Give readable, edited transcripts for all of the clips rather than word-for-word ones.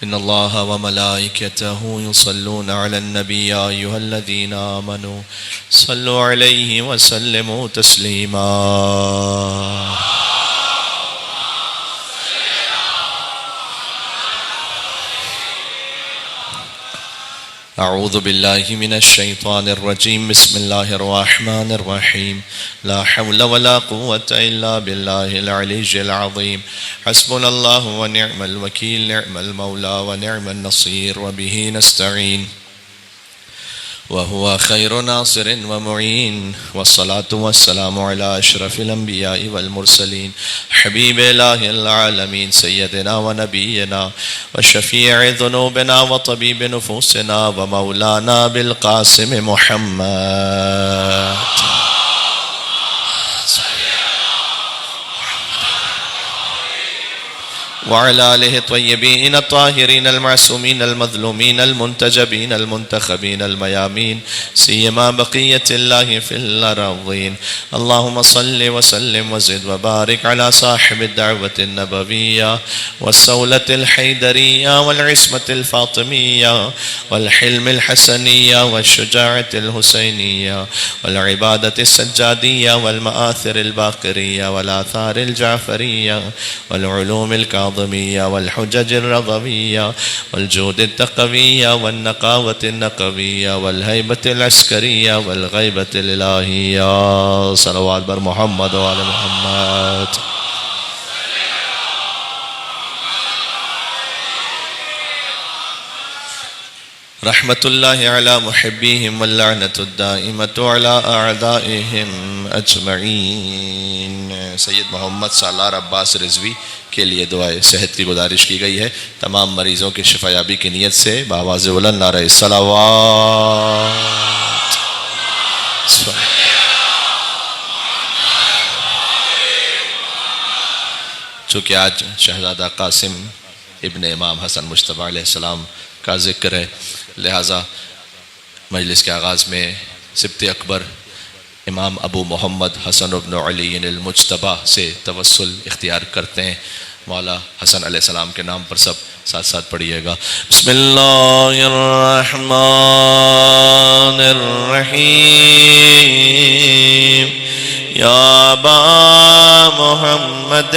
إن الله وملائكته يصلون على النبي يا أيها الذين آمنوا صلوا عليه وسلموا تسليما. أعوذ بالله من الشيطان الرجيم. بسم الله الرحمن الرحيم. لا حول ولا قوة إلا بالله العلي العظيم. حسبنا الله ونعم الوكيل، نعم المولى ونعم النصير، وبه نستعين، وهو خير ناصر ومعين. والصلاة والسلام على أشرف الأنبياء والمرسلين، حبيب إله العالمين، سيدنا ونبينا وشفيع ذنوبنا وطبيب نفوسنا ومولانا بالقاسم محمد وعلى آله الطيبين الطاهرين المعصومين المظلومين المنتجبين المنتخبين الميامين، سيما بقية الله في الأرضين. اللهم صل وسلم وزد وبارك على صاحب الدعوة النبوية والسولة الحيدرية والعصمة الفاطمية والحلم الحسنية والشجاعة الحسينية والعبادة السجادية والمآثر الباقرية والآثار الجعفرية والعلوم الكاظمية والحجج الرضوية والجود التقوية والنقاوة النقوية والهيبة العسكرية والغيبة الإلهية. صلوات بر محمد وآل محمد. رحمة الله على محبيهم واللعنة الدائمة على أعدائهم أجمعين. سید محمد سالار عباس رضوی کے لیے دعائے صحت کی گزارش کی گئی ہے. تمام مریضوں کی شفا یابی کی نیت سے بآواز بلند نعرہ صلوات. چونکہ آج شہزادہ قاسم ابن امام حسن مجتبیٰ علیہ السلام کا ذکر ہے، لہٰذا مجلس کے آغاز میں سبط اکبر امام ابو محمد حسن بن علی المجتبیٰ سے توسل اختیار کرتے ہیں. مولا حسن علیہ السلام کے نام پر سب ساتھ ساتھ پڑھیے گا. بسم اللہ الرحمن الرحیم. یا ابا محمد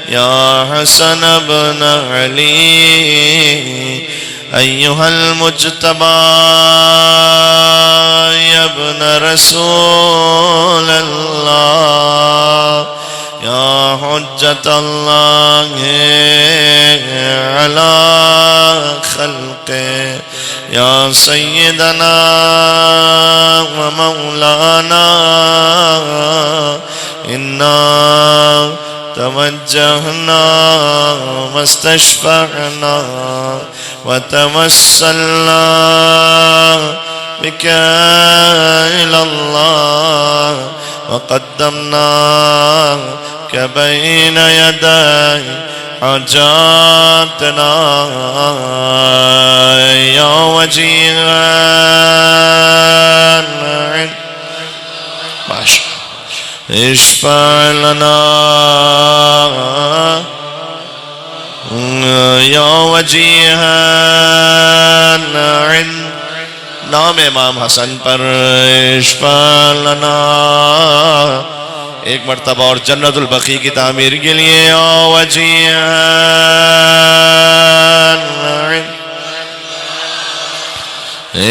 یا حسن بن علی ایہا المجتبیٰ یا ابن رسول اللہ یا حجت اللہ علی خلقہ یا سیدنا و مولانا انا توجہنا واستشفعنا وتوسلنا بك إلى الله وقدمناك بين يدي حاجاتنا يا وجيها اشفع لنا یا وجیہا نام امام حسن پر اشفع لنا. ایک مرتبہ اور جنت البقیع کی تعمیر کے لیے یا وجیہا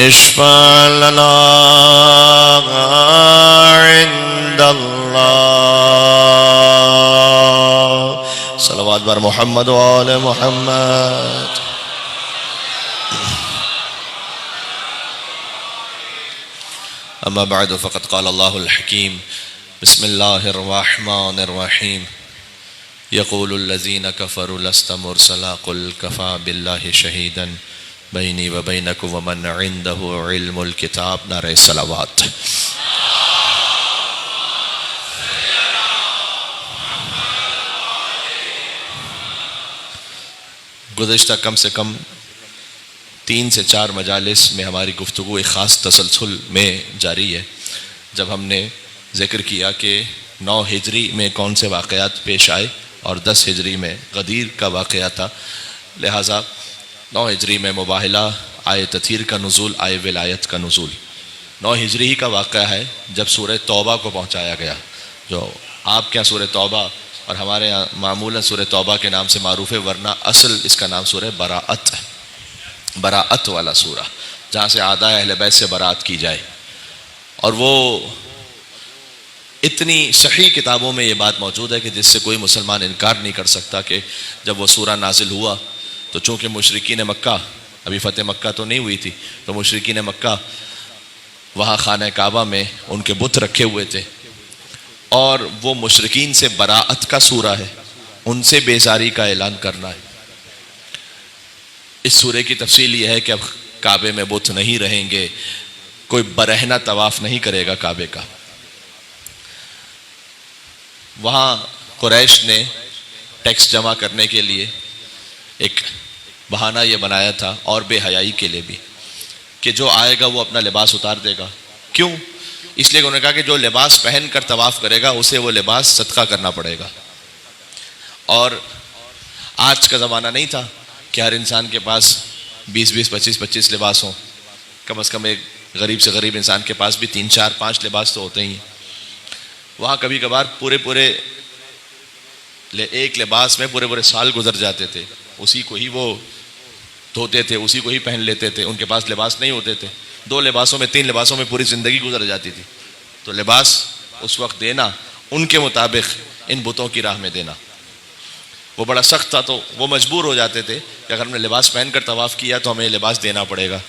اشفع لنا عند اللہ. صلوات بر محمد و آل محمد. اما بعد فقد قال اللہ الحکیم. بسم اللہ الرحمن الرحیم. یقول الذین کفروا لست مرسلا قل کفا باللہ شہیدا بینی و بینکم ومن عنده علم الکتاب. نعرہ صلوات. گزشتہ کم سے کم 3 سے 4 مجالس میں ہماری گفتگو ایک خاص تسلسل میں جاری ہے. جب ہم نے ذکر کیا کہ 9 ہجری میں کون سے واقعات پیش آئے اور 10 ہجری میں غدیر کا واقعہ تھا، لہٰذا 9 ہجری میں مباہلہ، آئے تطہیر کا نزول، آئے ولایت کا نزول 9 ہجری ہی کا واقعہ ہے، جب سورہ توبہ کو پہنچایا گیا، جو آپ کے یہاں سورہ توبہ اور ہمارے یہاں معمولاً سورہ توبہ کے نام سے معروف ہے، ورنہ اصل اس کا نام سورہ براءت ہے، براءت والا سورہ، جہاں سے اعداء اہل بیت سے برات کی جائے۔ اور وہ اتنی صحیح کتابوں میں یہ بات موجود ہے کہ جس سے کوئی مسلمان انکار نہیں کر سکتا کہ جب وہ سورہ نازل ہوا تو چونکہ مشرکین مکہ، ابھی فتح مکہ تو نہیں ہوئی تھی، تو مشرکین مکہ وہاں خانہ کعبہ میں ان کے بت رکھے ہوئے تھے، اور وہ مشرکین سے براءت کا سورہ ہے، ان سے بیزاری کا اعلان کرنا ہے۔ اس سورے کی تفصیل یہ ہے کہ اب کعبے میں بت نہیں رہیں گے، کوئی برہنہ طواف نہیں کرے گا کعبے کا۔ وہاں قریش نے ٹیکس جمع کرنے کے لیے ایک بہانہ یہ بنایا تھا، اور بے حیائی کے لیے بھی، کہ جو آئے گا وہ اپنا لباس اتار دے گا۔ کیوں؟ اس لیے کہ انہوں نے کہا کہ جو لباس پہن کر طواف کرے گا اسے وہ لباس صدقہ کرنا پڑے گا۔ اور آج کا زمانہ نہیں تھا کہ ہر انسان کے پاس 20 25 لباس ہوں، کم از کم ایک غریب سے غریب انسان کے پاس بھی 3 4 5 لباس تو ہوتے ہی ہیں۔ وہاں کبھی کبھار پورے ایک لباس میں پورے سال گزر جاتے تھے، اسی کو ہی وہ دھوتے تھے، اسی کو ہی پہن لیتے تھے، ان کے پاس لباس نہیں ہوتے تھے، 2 لباسوں میں 3 لباسوں میں پوری زندگی گزر جاتی تھی۔ تو لباس اس وقت دینا ان کے مطابق ان بتوں کی راہ میں دینا وہ بڑا سخت تھا، تو وہ مجبور ہو جاتے تھے کہ اگر ہم نے لباس پہن کر طواف کیا تو ہمیں لباس دینا پڑے گا،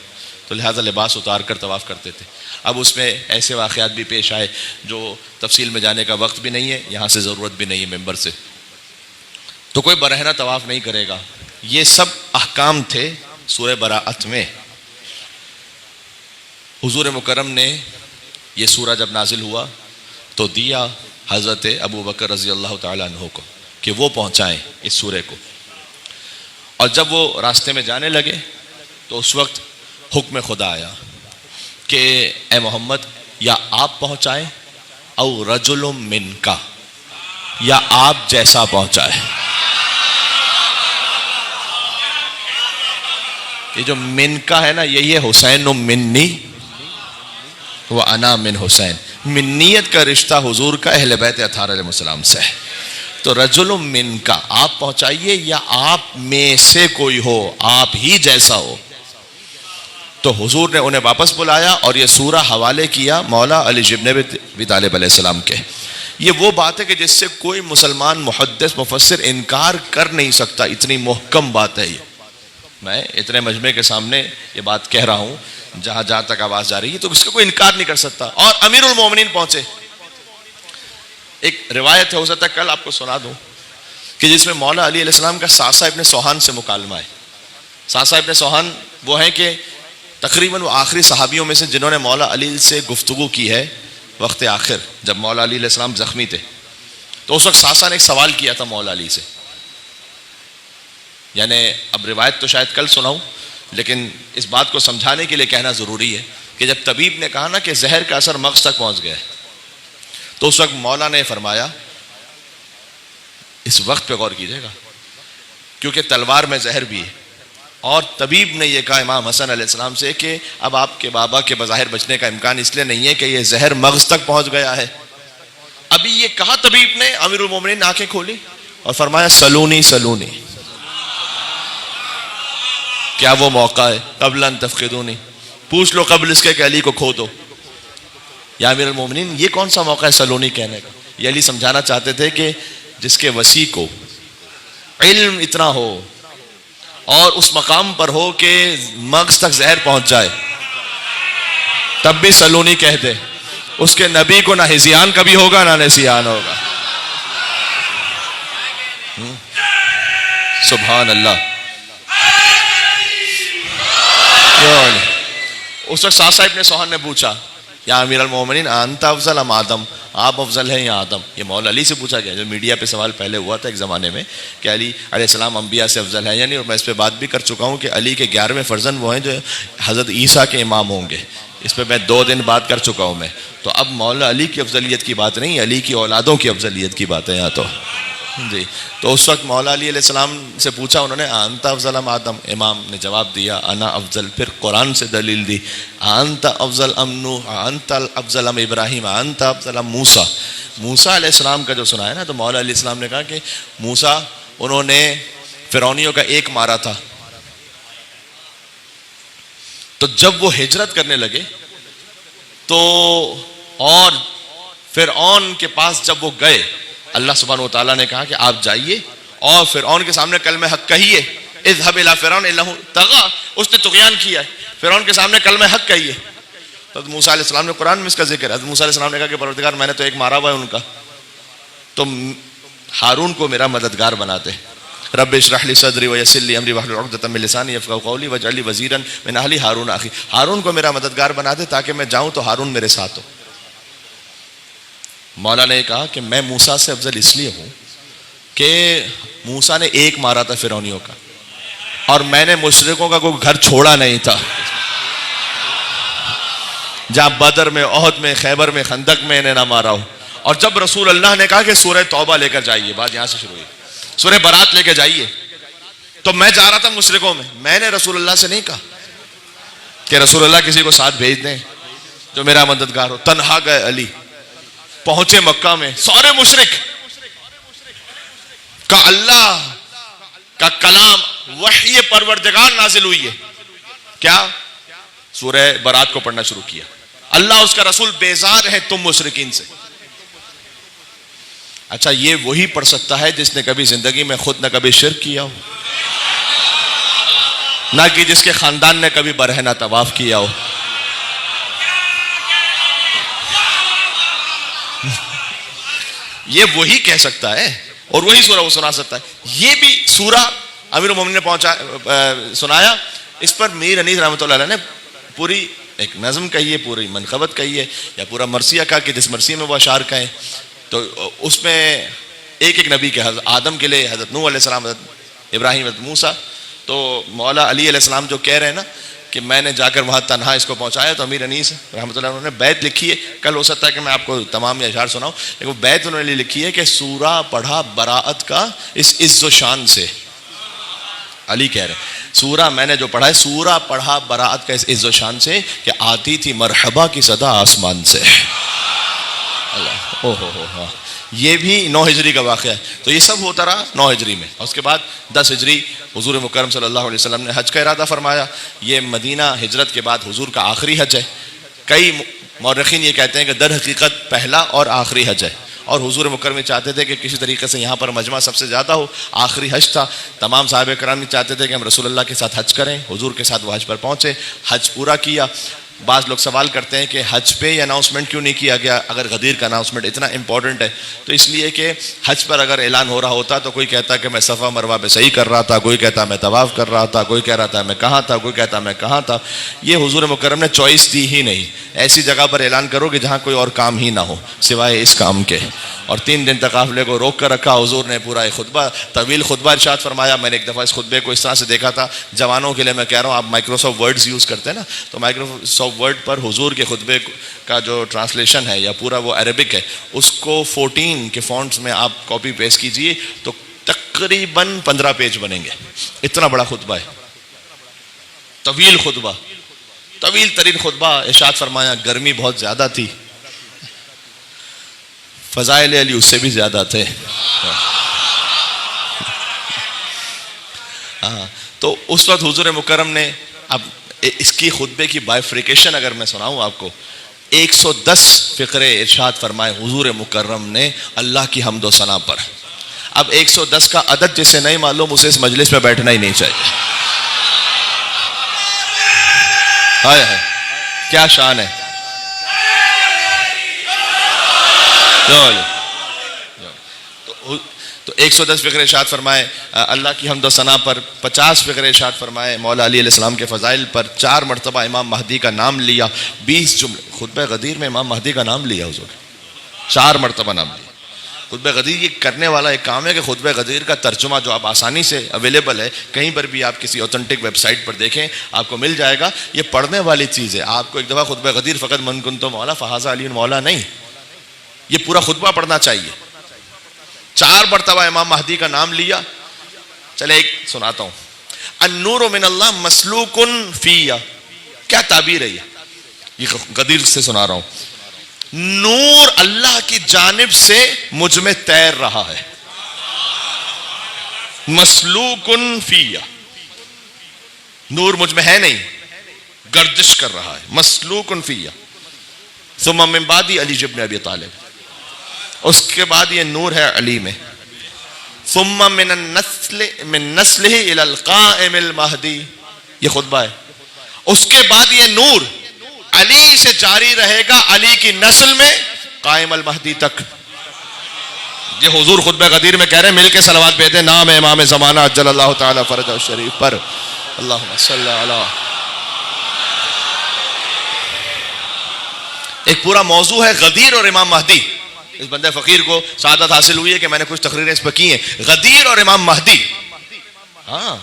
تو لہٰذا لباس اتار کر طواف کرتے تھے۔ اب اس میں ایسے واقعات بھی پیش آئے جو تفصیل میں جانے کا وقت بھی نہیں ہے، یہاں سے ضرورت بھی نہیں ہے ممبر سے، تو کوئی برہنہ طواف نہیں کرے گا۔ یہ سب احکام تھے سورہ براءت میں۔ حضور مکرم نے یہ سورہ جب نازل ہوا تو دیا حضرت ابو بکر رضی اللہ تعالیٰ عنہ کو کہ وہ پہنچائیں اس سورے کو، اور جب وہ راستے میں جانے لگے تو اس وقت حکم خدا آیا کہ اے محمد، یا آپ پہنچائیں او رجل منکا، یا آپ جیسا پہنچائے۔ یہ جو منکا ہے نا، یہی ہے حسین منی و انا من حسین، منیت کا رشتہ حضور کا اہل بیت اطہار علیہ السلام سے ہے۔ تو رجل منکا، آپ پہنچائیے، یا آپ میں سے کوئی ہو، آپ ہی جیسا ہو۔ تو حضور نے انہیں واپس بلایا اور یہ سورہ حوالے کیا مولا علی بن ابی طالب علیہ السلام کے۔ یہ وہ بات ہے کہ جس سے کوئی مسلمان محدث مفسر انکار کر نہیں سکتا، اتنی محکم بات ہے یہ۔ میں اتنے مجمع کے سامنے یہ بات کہہ رہا ہوں، جہاں تک آواز جا رہی ہے، تو اس کا کوئی انکار نہیں کر سکتا۔ اور امیر المومنین پہنچے۔ ایک روایت ہے، ہو سکتا ہے کل آپ کو سنا دوں، کہ جس میں مولا علی علیہ السلام کا ساسا ابن سوہان سے مکالمہ ہے۔ ساسا ابن سوہان وہ ہیں کہ تقریباً وہ آخری صحابیوں میں سے جنہوں نے مولا علی سے گفتگو کی ہے وقت آخر، جب مولا علی علیہ السلام زخمی تھے، تو اس وقت ساسا نے ایک سوال کیا تھا مولا علی سے۔ یعنی اب روایت تو شاید کل سناؤں، لیکن اس بات کو سمجھانے کے لیے کہنا ضروری ہے کہ جب طبیب نے کہا نا کہ زہر کا اثر مغز تک پہنچ گیا، تو اس وقت مولا نے فرمایا، اس وقت پہ غور کیجیے گا، کیونکہ تلوار میں زہر بھی ہے، اور طبیب نے یہ کہا امام حسن علیہ السلام سے کہ اب آپ کے بابا کے بظاہر بچنے کا امکان اس لیے نہیں ہے کہ یہ زہر مغز تک پہنچ گیا ہے۔ ابھی یہ کہا طبیب نے، امیر المومنین نے آنکھیں کھولی اور فرمایا سلونی سلونی، کیا وہ موقع ہے قبل ان تفقدونی، پوچھ لو قبل اس کے کہ علی کو کھو دو۔ یا امیر المومنین، یہ کون سا موقع ہے سلونی کہنے کا؟ یہ علی سمجھانا چاہتے تھے کہ جس کے وسیع کو علم اتنا ہو اور اس مقام پر ہو کہ مغز تک زہر پہنچ جائے، تب بھی سلونی کہہ دے، اس کے نبی کو نہ ہزیان کبھی ہوگا نہ نسیان ہوگا۔ سبحان اللہ۔ اس وقت ساسا ابن سوہان نے پوچھا، یا امیر المومنین انت افضل ام آدم، آپ افضل ہیں یا آدم؟ یہ مولا علی سے پوچھا گیا، جو میڈیا پہ سوال پہلے ہوا تھا ایک زمانے میں کہ علی علیہ السلام انبیاء سے افضل ہیں یعنی، اور میں اس پہ بات بھی کر چکا ہوں کہ علی کے 11ویں فرزند وہ ہیں جو حضرت عیسیٰ کے امام ہوں گے، اس پہ میں 2 دن بات کر چکا ہوں میں۔ تو اب مولا علی کی افضلیت کی بات نہیں، علی کی اولادوں کی افضلیت کی بات ہے یہاں تو۔ جی تو اس وقت مولا علی علیہ السلام سے پوچھا انہوں نے انت افضل ام آدم، امام نے جواب دیا انا افضل، پھر قرآن سے دلیل دی انت افضل ام نوح، انت افضل ام ابراہیم، انت افضل ام موسیٰ۔ موسیٰ علیہ السلام کا جو سنا ہے نا، تو مولا علیہ السلام نے کہا کہ موسیٰ انہوں نے فرعونیوں کا ایک مارا تھا، تو جب وہ ہجرت کرنے لگے تو اور فرعون کے پاس جب وہ گئے، اللہ سبحانہ و تعالیٰ نے کہا کہ آپ جائیے اور فرعون کے سامنے کلمہ حق کہیے، اذهب الى فرعون انه طغى، اس نے طغیان کیا ہے، فرعون کے سامنے کلمہ حق کہیے۔ تو موسیٰ علیہ السلام نے قرآن میں اس کا ذکر ہے، حضرت موسیٰ علیہ السلام نے کہا کہ پروردگار میں نے تو ایک مارا ہوا ہے ان کا، تو ہارون کو میرا مددگار بناتے، رب اشرح لی صدری ویسر لی امری واحلل عقدۃ من لسانی یفقهوا قولی واجعل لی وزیرا من اہلی ہارون اخی، ہارون کو میرا مددگار بنا دے تاکہ میں جاؤں تو ہارون میرے ساتھ ہو۔ مولا نے کہا کہ میں موسیٰ سے افضل اس لیے ہوں کہ موسیٰ نے ایک مارا تھا فرعونیوں کا، اور میں نے مشرکوں کا کوئی گھر چھوڑا نہیں تھا، جہاں بدر میں، احد میں، خیبر میں، خندق میں انہیں نہ مارا ہو۔ اور جب رسول اللہ نے کہا کہ سورہ توبہ لے کر جائیے، بات یہاں سے شروع ہوئی، سورہ برات لے کے جائیے، تو میں جا رہا تھا مشرکوں میں نے رسول اللہ سے نہیں کہا کہ رسول اللہ کسی کو ساتھ بھیج دیں جو میرا مددگار ہو، تنہا گئے علی، پہنچے مکہ میں، سارے مشرک کا اللہ کا کلام وحی پروردگار نازل ہوئی ہے، کیا؟ سورہ برات کو پڑھنا شروع کیا، اللہ اس کا رسول بیزار ہے تم مشرکین سے۔ اچھا یہ وہی پڑھ سکتا ہے جس نے کبھی زندگی میں خود نہ کبھی شرک کیا ہو، نہ کہ جس کے خاندان نے کبھی برہنہ طواف کیا ہو۔ یہ وہی کہہ سکتا ہے اور وہی سورہ وہ سنا سکتا ہے۔ یہ بھی سورہ امیر المومنین نے سنایا، اس پر میر انیس رحمۃ اللہ علیہ نے پوری ایک نظم کہی ہے، پوری منقبت کہی ہے، یا پورا مرثیہ کہا کہ جس مرثیے میں وہ اشعار کہیں، تو اس میں ایک ایک نبی کے، حضرت آدم کے لیے، حضرت نوح علیہ السلام، حضرت ابراہیم، حضرت موسیٰ، تو مولا علی علیہ السلام جو کہہ رہے ہیں نا کہ میں نے جا کر وہاں تنہا اس کو پہنچایا، تو امیر انیس رحمۃ اللہ انہوں نے بیت لکھی ہے، کل ہو سکتا ہے کہ میں آپ کو تمام اشعار سناؤں، لیکن وہ بیت انہوں نے لکھی ہے کہ سورہ پڑھا براءت کا اس عز و شان سے، علی کہہ رہے ہیں سورہ میں نے جو پڑھا ہے، سورہ پڑھا براءت کا اس عز و شان سے کہ آتی تھی مرحبا کی صدا آسمان سے۔ اللہ ہو یہ بھی 9 ہجری کا واقعہ ہے، تو یہ سب ہوتا رہا 9 ہجری میں، اور اس کے بعد 10 ہجری حضور مکرم صلی اللہ علیہ وسلم نے حج کا ارادہ فرمایا۔ یہ مدینہ ہجرت کے بعد حضور کا آخری حج ہے، کئی مورخین یہ کہتے ہیں کہ در حقیقت پہلا اور آخری حج ہے، اور حضور مکرم چاہتے تھے کہ کسی طریقے سے یہاں پر مجمع سب سے زیادہ ہو، آخری حج تھا، تمام صحابہ کرام چاہتے تھے کہ ہم رسول اللہ کے ساتھ حج کریں، حضور کے ساتھ وہ حج پر پہنچے، حج پورا کیا۔ بعض لوگ سوال کرتے ہیں کہ حج پہ یہ اناؤنسمنٹ کیوں نہیں کیا گیا، اگر غدیر کا اناؤنسمنٹ اتنا امپورٹنٹ ہے، تو اس لیے کہ حج پر اگر اعلان ہو رہا ہوتا تو کوئی کہتا کہ میں صفا مروہ پہ صحیح کر رہا تھا، کوئی کہتا میں طواف کر رہا تھا، کوئی کہہ رہا تھا میں کہاں تھا، کوئی کہتا میں کہاں تھا۔ یہ حضور مکرم نے چوائس دی ہی نہیں، ایسی جگہ پر اعلان کرو کہ جہاں کوئی اور کام ہی نہ ہو سوائے اس کام کے، اور 3 دن تک قافلے کو روک کر رکھا۔ حضور نے پورا ایک خطبہ، طویل خطبہ ارشاد فرمایا۔ میں نے ایک دفعہ اس خطبے کو اس طرح سے دیکھا تھا، جوانوں کے لیے میں کہہ رہا ہوں، آپ مائکروسافٹ ورڈز یوز کرتے ہیں نا، تو مائکروسافٹ ورڈ پر حضور کے خطبے کا جو ٹرانسلیشن ہے یا پورا وہ عربک ہے، اس کو 14 کے فونٹس میں آپ کاپی پیسٹ کیجئے تو تقریباً 15 پیج بنیں گے، اتنا بڑا خطبہ ہے، طویل خطبہ، طویل ترین خطبہ۔ ارشاد فرمایا گرمی بہت زیادہ تھی، فضائل علی اس سے بھی زیادہ تھے، تو اس وقت حضور مکرم نے، اب اس کی خطبے کی بائفریکیشن اگر میں سناؤں آپ کو، 110 فقرے ارشاد فرمائے حضور مکرم نے اللہ کی حمد و ثنا پر۔ اب 110 کا عدد جسے نہیں معلوم اسے اس مجلس میں بیٹھنا ہی نہیں چاہیے۔ ہائے ہائے کیا شان ہے۔ تو 110 فقرے ارشاد فرمائے اللہ کی حمد و ثنا پر، 50 فقرے ارشاد فرمائے مولا علی علیہ السلام کے فضائل پر، 4 مرتبہ امام مہدی کا نام لیا، 20 جملے خطبہ غدیر میں امام مہدی کا نام لیا حضور، 4 مرتبہ نام لیا۔ خطبہ غدیر یہ کرنے والا ایک کام ہے کہ خطبہ غدیر کا ترجمہ جو آپ آسانی سے اویلیبل ہے، کہیں پر بھی آپ کسی اوتھنٹک ویب سائٹ پر دیکھیں آپ کو مل جائے گا، یہ پڑھنے والی چیز ہے۔ آپ کو ایک دفعہ خطبہ غدیر فقط من کنتم مولا فہذا علی مولا نہیں، یہ پورا خطبہ پڑھنا چاہیے۔ 4 مرتبہ امام مہدی کا نام لیا. چلے ایک سناتا ہوں. النور من اللہ مسلوک فی، کیا تعبیر ہے یہ غدیر سے سنا رہا ہوں. نور اللہ کی جانب سے مجھ میں تیر رہا ہے. مسلوک فی، نور مجھ میں ہے نہیں، گردش کر رہا ہے. مسلوک فی ثم من بعدی علی ابن ابی طالب، اس کے بعد یہ نور ہے علی میں. ثم من النسل من نسلہ الی القائم المہدی، یہ خطبہ ہے. اس کے بعد یہ نور علی سے جاری رہے گا علی کی نسل میں قائم المہدی تک. یہ حضور خطبہ غدیر میں کہہ رہے ہیں. مل کے صلوات بھیجیں نام امام زمانہ عجل اللہ تعالی فرجہ الشریف پر. اللہم صلی علی. ایک پورا موضوع ہے غدیر اور امام مہدی. اس بندے فقیر کو سعادت حاصل ہوئی ہے کہ میں نے کچھ تقریریں اس پر کی ہیں. غدیر اور امام مہدی. ہاں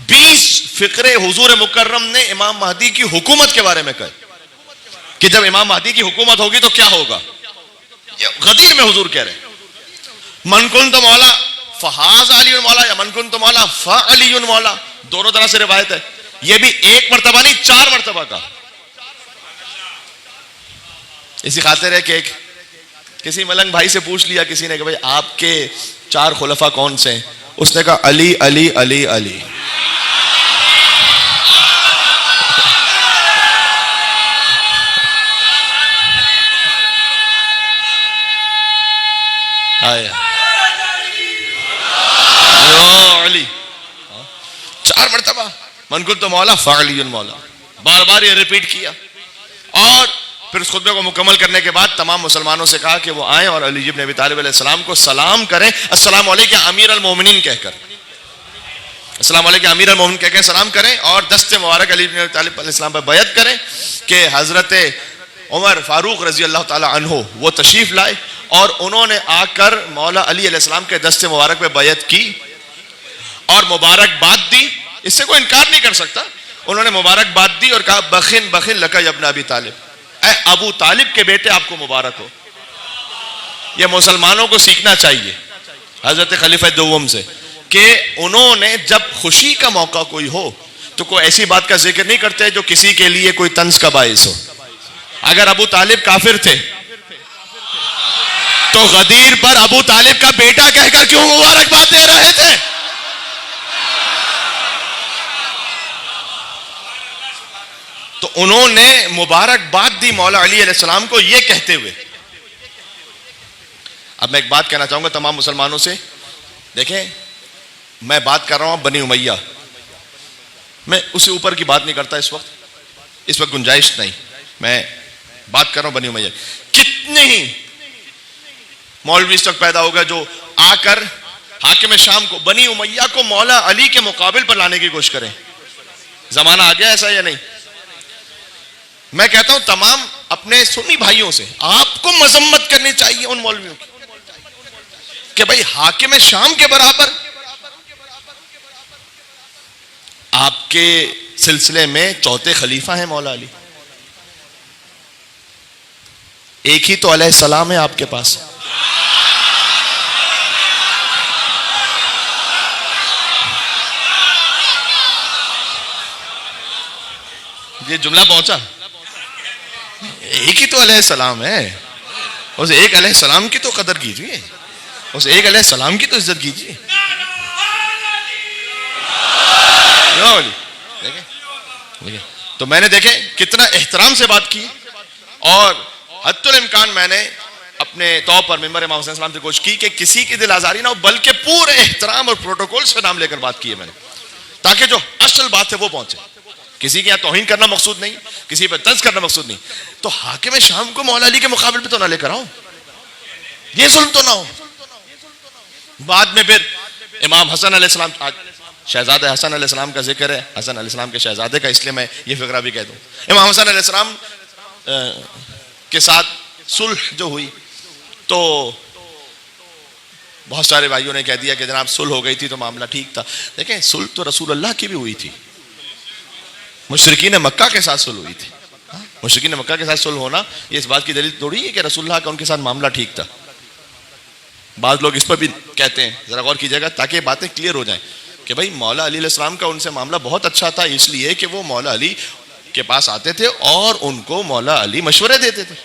20 فقرے حضور مکرم نے امام مہدی کی حکومت کے بارے میں کہے کہ جب امام مہدی کی حکومت ہوگی تو کیا ہوگا. غدیر میں حضور کہہ رہے ہیں من کنت مولا فہاز علی مولا یا من کنت مولا فعلی مولا. دونوں طرح سے روایت ہے. یہ بھی 1 مرتبہ نہیں 4 مرتبہ کا. اسی خاطر ہے کہ کسی ملنگ بھائی سے پوچھ لیا کسی نے کہ بھائی آپ کے 4 خلفاء کون سے ہیں؟ اس نے کہا علی علی علی علی. علی 4 مرتبہ من کنت مولا فعلی مولا. بار بار یہ ریپیٹ کیا. اور پھر اس خطبے کو مکمل کرنے کے بعد تمام مسلمانوں سے کہا کہ وہ آئیں اور علی ابن ابی طالب علیہ السلام کو سلام کریں. السلام علیکم امیر المومنین کہہ کر، السلام علیکم امیر المومنین کہہ کر سلام کریں اور دست مبارک علی ابن ابی طالب علیہ السلام پر بیعت کریں کہ حضرت عمر فاروق رضی اللہ تعالی عنہ وہ تشریف لائے اور انہوں نے آ کر مولا علی علیہ السلام کے دست مبارک پہ بیعت کی اور مبارکباد دی. اس سے کوئی انکار نہیں کر سکتا. انہوں نے مبارکباد دی اور کہا بخن بخن لک یا ابن ابی طالب، اے ابو طالب کے بیٹے آپ کو مبارک ہو. یہ مسلمانوں کو سیکھنا چاہیے حضرت خلیفہ دوم سے کہ انہوں نے جب خوشی کا موقع کوئی ہو تو کوئی ایسی بات کا ذکر نہیں کرتے جو کسی کے لیے کوئی طنز کا باعث ہو. اگر ابو طالب کافر تھے تو غدیر پر ابو طالب کا بیٹا کہہ کر کیوں مبارکباد دے رہے تھے؟ تو انہوں نے مبارکباد دی مولا علی علیہ السلام کو یہ کہتے ہوئے. اب میں ایک بات کہنا چاہوں گا تمام مسلمانوں سے. دیکھیں میں بات کر رہا ہوں بنی امیہ، میں اس سے اوپر کی بات نہیں کرتا اس وقت گنجائش نہیں. میں بات کر رہا ہوں بنی امیہ. کتنے ہی مولوی اس وقت پیدا ہوگا جو آ کر حاکم شام کو بنی امیہ کو مولا علی کے مقابل پر لانے کی کوشش کریں. زمانہ آ گیا ایسا یا نہیں؟ میں کہتا ہوں تمام اپنے سنی بھائیوں سے آپ کو مذمت کرنی چاہیے ان مولویوں کی کہ بھائی حاکم شام کے برابر. آپ کے سلسلے میں 4تھے خلیفہ ہیں مولا علی. ایک ہی تو علیہ السلام ہے آپ کے پاس. یہ جملہ پہنچا. ایک ہی تو علیہ السلام ہے. اس ایک علیہ السلام کی تو قدر کیجیے، اس ایک علیہ السلام کی تو عزت کیجیے. تو میں نے دیکھے کتنا احترام سے بات کی اور حد الامکان میں نے اپنے طور پر ممبر امام حسین السلام سے کوشش کی کہ کسی کی دل آزاری نہ ہو، بلکہ پورے احترام اور پروٹوکول سے نام لے کر بات کی ہے میں نے، تاکہ جو اصل بات ہے وہ پہنچے. کسی کے یہاں توہین کرنا مقصود نہیں، کسی پہ طنز کرنا مقصود نہیں. تو حاکم شام کو مولا علی کے مقابل پہ تو نہ لے کر آؤ، یہ ظلم تو نہ ہو. بعد میں پھر امام حسن علیہ السلام، آج شہزادہ حسن علیہ السلام کا ذکر ہے، حسن علیہ السلام کے شہزادے کا، اس لیے میں یہ فقرہ بھی کہہ دوں. امام حسن علیہ السلام کے ساتھ صلح جو ہوئی تو بہت سارے بھائیوں نے کہہ دیا کہ جناب صلح ہو گئی تھی تو معاملہ ٹھیک تھا. دیکھیں صلح تو رسول اللہ کی بھی ہوئی تھی، مشرکین مکہ کے ساتھ صلح ہوئی تھی. مشرکین مکہ کے ساتھ صلح ہونا یہ اس بات کی دلیل تھوڑی ہے کہ رسول اللہ کا ان کے ساتھ معاملہ ٹھیک تھا. بعض لوگ اس پر بھی کہتے ہیں، ذرا غور کیجیے گا تاکہ باتیں کلیئر ہو جائیں، کہ بھائی مولا علی علیہ السلام کا ان سے معاملہ بہت اچھا تھا اس لیے کہ وہ مولا علی کے پاس آتے تھے اور ان کو مولا علی مشورے دیتے تھے۔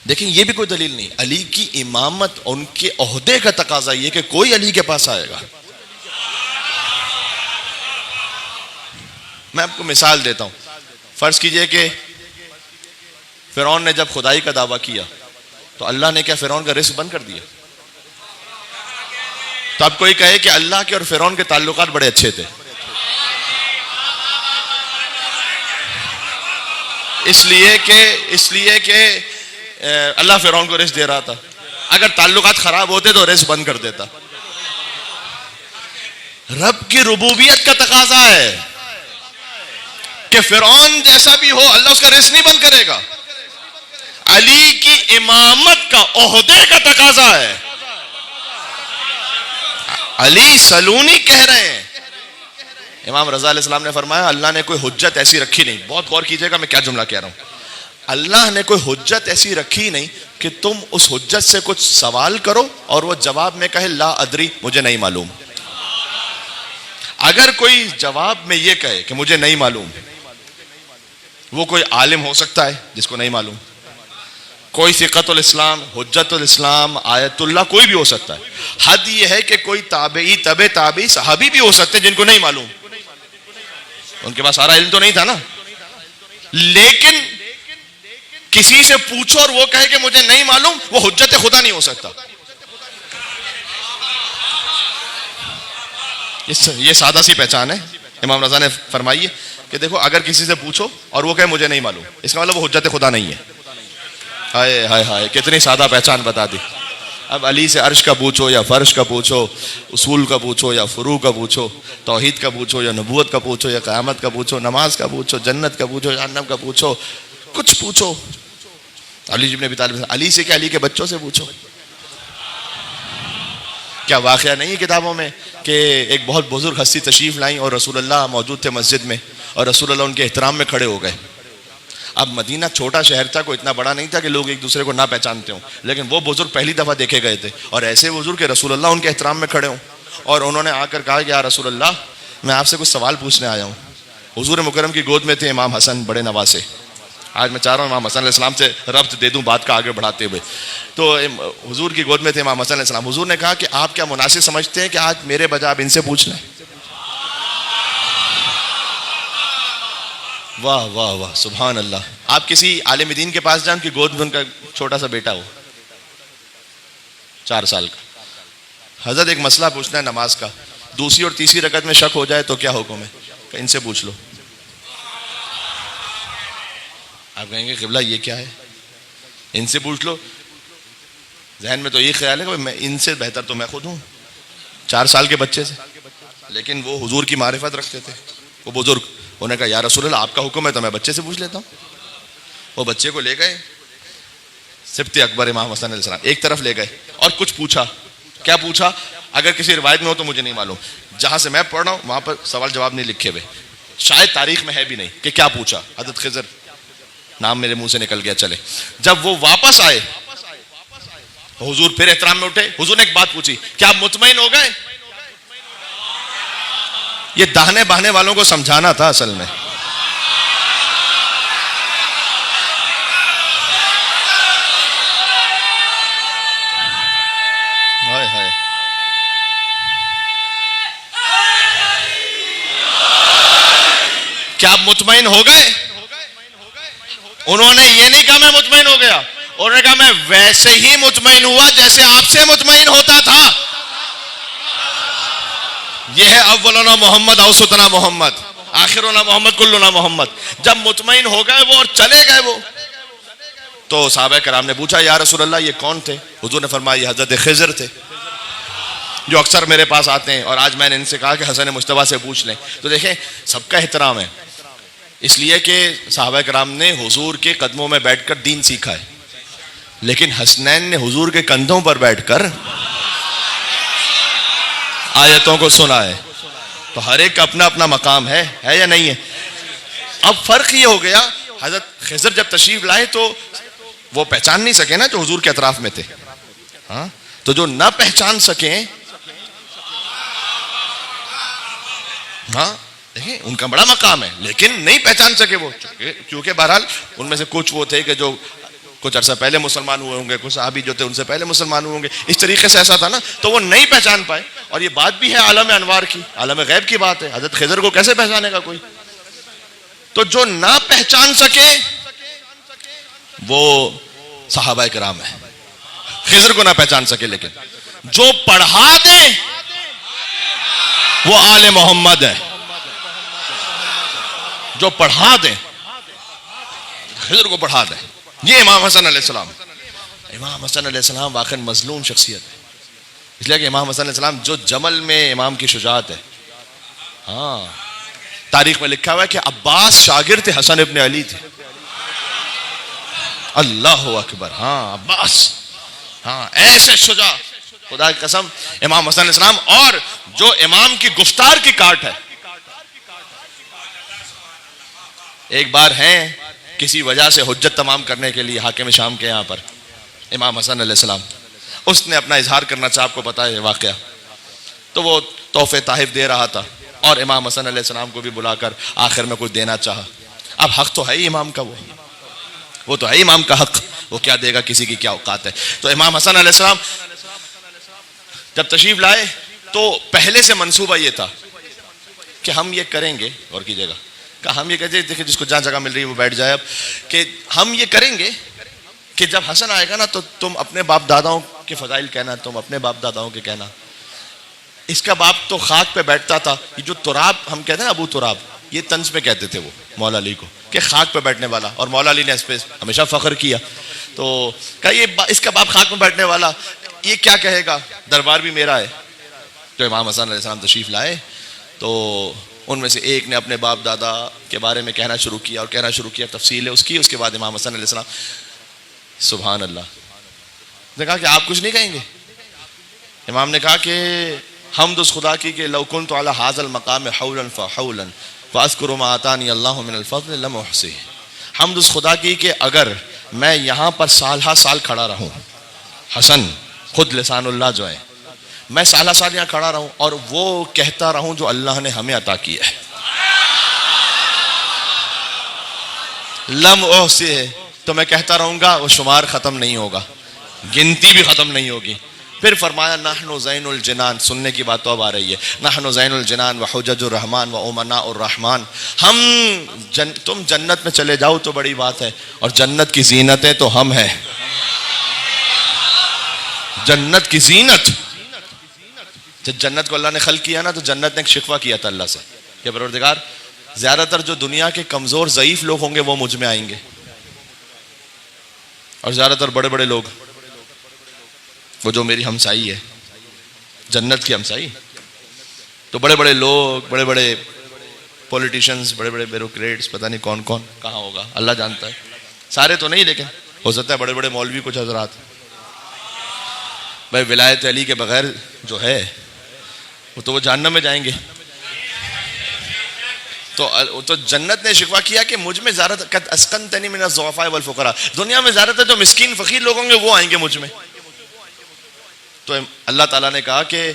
دیکھیں یہ بھی کوئی دلیل نہیں، علی کی امامت ان کے عہدے کا تقاضا یہ کہ کوئی علی کے پاس آئے گا۔ میں آپ کو مثال دیتا ہوں، فرض کیجئے کہ فرعون نے جب خدائی کا دعویٰ کیا تو اللہ نے کیا فرعون کا رزق بند کر دیا؟ تو اب کوئی کہے کہ اللہ کے اور فرعون کے تعلقات بڑے اچھے تھے، اس لیے کہ اللہ فرعون کو رزق دے رہا تھا، اگر تعلقات خراب ہوتے تو رزق بند کر دیتا۔ رب کی ربوبیت کا تقاضا ہے کہ فرعون جیسا بھی ہو اللہ اس کا رزق نہیں بند کرے گا۔ علی کی امامت کا عہدے کا تقاضا ہے۔ علی سلونی کہہ رہے ہیں، امام رضا علیہ السلام نے فرمایا اللہ نے کوئی حجت ایسی رکھی نہیں، بہت غور کیجئے گا میں کیا جملہ کہہ رہا ہوں، اللہ نے کوئی حجت ایسی رکھی نہیں کہ تم اس حجت سے کچھ سوال کرو اور وہ جواب میں کہے لا ادری، مجھے نہیں معلوم۔ اگر کوئی جواب میں یہ کہے کہ مجھے نہیں معلوم، وہ کوئی عالم ہو سکتا ہے جس کو نہیں معلوم، کوئی ثقت الاسلام، حجت الاسلام، آیت اللہ، کوئی بھی ہو سکتا ہے۔ حد یہ ہے کہ کوئی تابعی، تبع تابعی، صحابی بھی ہو سکتے ہیں جن کو نہیں معلوم، ان کے پاس سارا علم تو نہیں تھا نا، لیکن کسی سے پوچھو اور وہ کہے کہ مجھے نہیں معلوم، وہ حجت خدا نہیں ہو سکتا۔ یہ سادہ سی پہچان ہے، امام رضا نے فرمائی ہے کہ دیکھو اگر کسی سے پوچھو اور وہ کہے مجھے نہیں معلوم، اس کا مطلب وہ حجت خدا نہیں ہے۔ ہائے ہائے ہائے، کتنی سادہ پہچان بتا دی۔ اب علی سے عرش کا پوچھو یا فرش کا پوچھو، اصول کا پوچھو یا فروع کا پوچھو، توحید کا پوچھو یا نبوت کا پوچھو یا قیامت کا پوچھو، نماز کا پوچھو، جنت کا پوچھو، جہنم کا پوچھو، کچھ پوچھو، علی ابن ابی طالب، علی سے کیا علی کے بچوں سے پوچھو۔ کیا واقعہ نہیں ہے کتابوں میں کہ ایک بہت بزرگ ہستی تشریف لائیں اور رسول اللہ موجود تھے مسجد میں اور رسول اللہ ان کے احترام میں کھڑے ہو گئے۔ اب مدینہ چھوٹا شہر تھا، کوئی اتنا بڑا نہیں تھا کہ لوگ ایک دوسرے کو نہ پہچانتے ہوں، لیکن وہ بزرگ پہلی دفعہ دیکھے گئے تھے اور ایسے بزرگ کہ رسول اللہ ان کے احترام میں کھڑے ہوں، اور انہوں نے آ کر کہا کہ یا رسول اللہ میں آپ سے کچھ سوال پوچھنے آیا ہوں۔ حضور مکرم کی گود میں تھے امام حسن بڑے نواسے، آج میں چاہ رہا ہوں امام حسن علیہ السلام سے ربط دے دوں بات کا آگے بڑھاتے ہوئے، تو حضور کی گود میں تھے امام حسن علیہ السلام۔ حضور نے کہا کہ آپ کیا مناسب سمجھتے ہیں کہ آج میرے بجائے آپ ان سے پوچھ لیں؟ واہ واہ واہ، سبحان اللہ۔ آپ کسی عالم دین کے پاس جائیں، ان کی گود میں ان کا چھوٹا سا بیٹا ہو 4 سال کا، حضرت ایک مسئلہ پوچھنا ہے نماز کا، دوسری اور تیسری رکعت میں شک ہو جائے تو کیا حکم ہے؟ کہ ان سے پوچھ لو۔ آپ کہیں گے قبلہ یہ کیا ہے؟ ان سے پوچھ لو، ذہن میں تو یہ خیال ہے کہ میں ان سے بہتر تو میں خود ہوں 4 سال کے بچے سے، لیکن وہ حضور کی معرفت رکھتے تھے وہ بزرگ، انہوں نے کہا یا رسول اللہ آپ کا حکم ہے تو میں بچے سے پوچھ لیتا ہوں۔ وہ بچے کو لے گئے سبط اکبر امام حسن علیہ السلام، ایک طرف لے گئے اور کچھ پوچھا۔ کیا پوچھا؟ اگر کسی روایت میں ہو تو مجھے نہیں معلوم، جہاں سے میں پڑھ رہا ہوں وہاں پر سوال جواب نہیں لکھے ہوئے، شاید تاریخ میں ہے بھی نہیں کہ کیا پوچھا۔ حضرت خضر نام میرے منہ سے نکل گیا، چلے۔ جب وہ واپس آئے حضور پھر احترام میں اٹھے، حضور نے ایک بات پوچھی، کیا آپ مطمئن ہو گئے؟ یہ داہنے باہنے والوں کو سمجھانا تھا اصل میں۔ کیا آپ مطمئن ہو گئے؟ انہوں نے یہ نہیں کہا میں مطمئن ہو گیا، انہوں نے کہا میں ویسے ہی مطمئن ہوا جیسے آپ سے مطمئن ہوتا تھا۔ یہ ہے اولنا محمد اوسطنا محمد آخرنا محمد کلنا محمد۔ جب مطمئن ہو گئے وہ اور چلے گئے وہ، تو صحابہ کرام نے پوچھا یا رسول اللہ یہ کون تھے؟ حضور نے فرمایا یہ حضرت خضر تھے جو اکثر میرے پاس آتے ہیں، اور آج میں نے ان سے کہا کہ حسن مجتبیٰ سے پوچھ لیں۔ تو دیکھیں سب کا احترام ہے، اس لیے کہ صحابہ کرام نے حضور کے قدموں میں بیٹھ کر دین سیکھا ہے، لیکن حسنین نے حضور کے کندھوں پر بیٹھ کر آیتوں کو سنا ہے۔ تو ہر ایک کا اپنا اپنا مقام ہے یا نہیں ہے؟ اب فرق یہ ہو گیا، حضرت خضر جب تشریف لائے تو وہ پہچان نہیں سکے نا جو حضور کے اطراف میں تھے، ہاں تو جو نہ پہچان سکیں، ہاں دیکھیں ان کا بڑا مقام ہے، لیکن نہیں پہچان سکے وہ، کیونکہ بہرحال ان میں سے کچھ وہ تھے کہ جو کچھ عرصہ پہلے مسلمان ہوئے ہوں گے، کچھ صحابی جو تھے ان سے پہلے مسلمان ہوئے ہوں گے، اس طریقے سے ایسا تھا نا، تو وہ نہیں پہچان پائے. اور یہ بات بھی ہے عالم انوار کی، عالم غیب کی بات ہے. حضرت خضر کو کیسے پہچانے گا کوئی؟ تو جو نہ پہچان سکے وہ صحابہ کرام ہے. خضر کو نہ پہچان سکے، لیکن جو پڑھا دے وہ آل محمد ہے. جو پڑھا دے، خضر کو پڑھا دے، یہ امام حسن علیہ السلام. امام حسن علیہ السلام واقعی مظلوم شخصیت ہے، اس لیے کہ امام حسن علیہ السلام جو جمل میں امام کی شجاعت ہے. ہاں تاریخ میں لکھا ہوا ہے کہ عباس شاگرد حسن ابن علی تھے. اللہ اکبر. ہاں عباس، ہاں ایسے شجاع، خدا کی قسم. امام حسن علیہ السلام، اور جو امام کی گفتار کی کاٹ ہے. ایک بار ہیں کسی وجہ سے حجت تمام کرنے کے لیے حاکم شام کے یہاں پر امام حسن علیہ السلام، اس نے اپنا اظہار کرنا چاہا، آپ کو پتا ہے واقعہ. تو وہ تحفے تحائف دے رہا تھا اور امام حسن علیہ السلام کو بھی بلا کر آخر میں کچھ دینا چاہا. اب حق تو ہے ہی امام کا، وہ تو ہے امام کا حق، وہ کیا دے گا، کسی کی کیا اوقات ہے. تو امام حسن علیہ السلام جب تشریف لائے تو پہلے سے منصوبہ یہ تھا کہ ہم یہ کریں گے، اور کیجیے گا کہ ہم یہ کہتے ہیں، دیکھیں جس کو جہاں جگہ مل رہی ہے وہ بیٹھ جائے. اب کہ ہم یہ کریں گے کہ جب حسن آئے گا نا تو تم اپنے باپ داداؤں کے فضائل کہنا، تم اپنے باپ داداؤں کے کہنا. اس کا باپ تو خاک پہ بیٹھتا تھا. یہ جو تراب ہم کہتے ہیں نا، ابو تراب، یہ طنز میں کہتے تھے وہ مولا علی کو کہ خاک پہ بیٹھنے والا، اور مولا علی نے اس پہ ہمیشہ فخر کیا. تو کہا یہ اس کا باپ خاک میں بیٹھنے والا، یہ کیا کہے گا، دربار بھی میرا ہے. تو امام حسن علیہ السلام تشریف لائے تو ان میں سے ایک نے اپنے باپ دادا کے بارے میں کہنا شروع کیا، اور کہنا شروع کیا، تفصیل ہے اس کی. اس کے بعد امام حسن علیہ السلام سبحان اللہ نے کہا کہ آپ کچھ نہیں کہیں گے. امام نے کہا کہ حمد اس خدا کی کہ لو کنت علی ھذا المقام حولا فحولا فاذکر ما آتانی اللہ من الفضل لم احصہ. حمد اس خدا کی کہ اگر میں یہاں پر سال ہا سال کھڑا رہوں، حسن خود لسان اللہ جو ہے، میں سالہ سال یہاں کھڑا رہوں اور وہ کہتا رہوں جو اللہ نے ہمیں عطا کیا ہے، لم احصہ، تو میں کہتا رہوں گا، وہ شمار ختم نہیں ہوگا، گنتی بھی ختم نہیں ہوگی. پھر فرمایا نحن زین الجنان، سننے کی بات تو اب آ رہی ہے، نحن زین الجنان و حجج الرحمن و امناء الرحمن. تم جنت میں چلے جاؤ تو بڑی بات ہے، اور جنت کی زینتیں تو ہم ہیں. جنت کی زینت، جب جنت کو اللہ نے خلق کیا نا تو جنت نے ایک شکوہ کیا تھا اللہ سے کہ پروردگار زیادہ تر جو دنیا کے کمزور ضعیف لوگ ہوں گے وہ مجھ میں آئیں گے، اور زیادہ تر بڑے بڑے لوگ، وہ جو میری ہمسائی ہے جنت کی ہمسائی، تو بڑے بڑے لوگ، بڑے بڑے پولیٹیشنز، بڑے بڑے بیوروکریٹس، پتہ نہیں کون کون کہاں ہوگا، اللہ جانتا ہے. سارے تو نہیں، لیکن ہو سکتا ہے بڑے بڑے مولوی کچھ حضرات. بھائی ولایت علی کے بغیر جو ہے وہ جہنم میں جائیں گے. تو جنت نے شکوہ کیا کہ مجھ میں زیادہ تر قد اسکنتنی من الضعفاء والفقراء، دنیا میں زیادہ تر جو مسکین فقیر لوگ ہوں گے وہ آئیں گے مجھ میں. تو اللہ تعالیٰ نے کہا کہ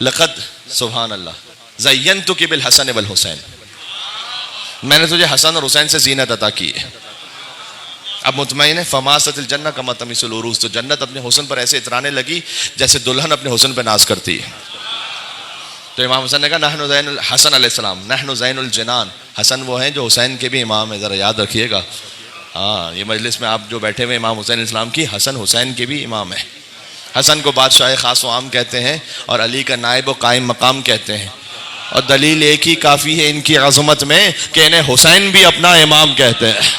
لقد سبحان اللہ زینتک بالحسن والحسین، میں نے تجھے حسن اور حسین سے زینت عطا کی ہے. اب مطمئن ہے، فماست الجنہ کما تمیس العروس، تو جنت اپنے حسن پر ایسے اترانے لگی جیسے دلہن اپنے حسن پہ ناز کرتی ہے. تو امام حسن نے کہا نحن زین الحسن علیہ السلام نحن زین الجنان، حسن وہ ہیں جو حسین کے بھی امام ہیں، ذرا یاد رکھیے گا. ہاں یہ مجلس میں آپ جو بیٹھے ہوئے امام حسین علیہ السلام کی، حسن حسین کے بھی امام ہیں. حسن کو بادشاہ خاص و عام کہتے ہیں اور علی کا نائب و قائم مقام کہتے ہیں، اور دلیل ایک ہی کافی ہے ان کی عظمت میں کہ انہیں حسین بھی اپنا امام کہتے ہیں.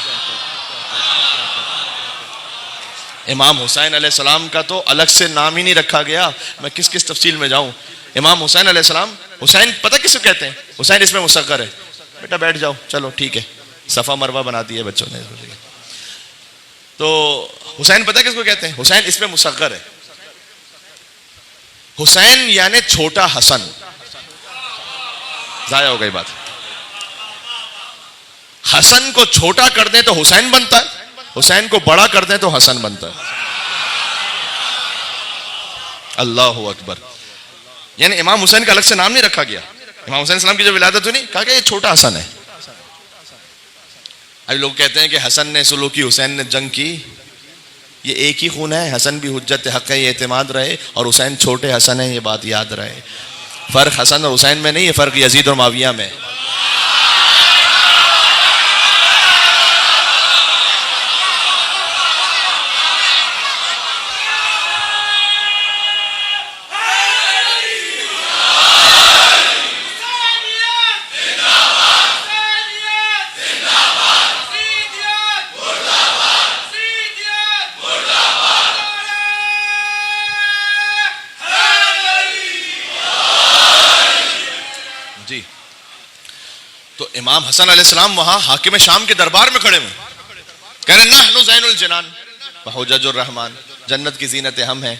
امام حسین علیہ السلام کا تو الگ سے نام ہی نہیں رکھا گیا، میں کس کس تفصیل میں جاؤں. امام حسین علیہ السلام، حسین پتہ کس کو کہتے ہیں؟ حسین اس میں مصغر ہے، بیٹا بیٹھ جاؤ، چلو ٹھیک ہے، صفا مروہ بنا دی ہے بچوں نے. تو حسین پتہ کس کو کہتے ہیں؟ حسین اس میں مصغر ہے. حسین یعنی چھوٹا حسن، ضائع ہو گئی بات. حسن کو چھوٹا کر دیں تو حسین بنتا ہے، حسین کو بڑا کر دیں تو حسن بنتا ہے. اللہ اکبر. یعنی امام حسین کا الگ سے نام نہیں رکھا گیا. امام حسین السلام کی جو ولادت ہوئی کہا کہ یہ چھوٹا حسن ہے. ابھی لوگ کہتے ہیں کہ حسن نے سلو کی, حسین نے جنگ کی. یہ ایک ہی خون ہے. حسن بھی حجت حق ہے, یہ اعتماد رہے, اور حسین چھوٹے حسن ہے, یہ بات یاد رہے. فرق حسن اور حسین میں نہیں ہے, فرق یزید اور معاویہ میں. جی تو امام حسن علیہ السلام وہاں حاکم شام کے دربار میں کھڑے ہوئے, کہہ رہے نحن زین الجنان وحجج الرحمن, جنت کی زینت ہم ہیں,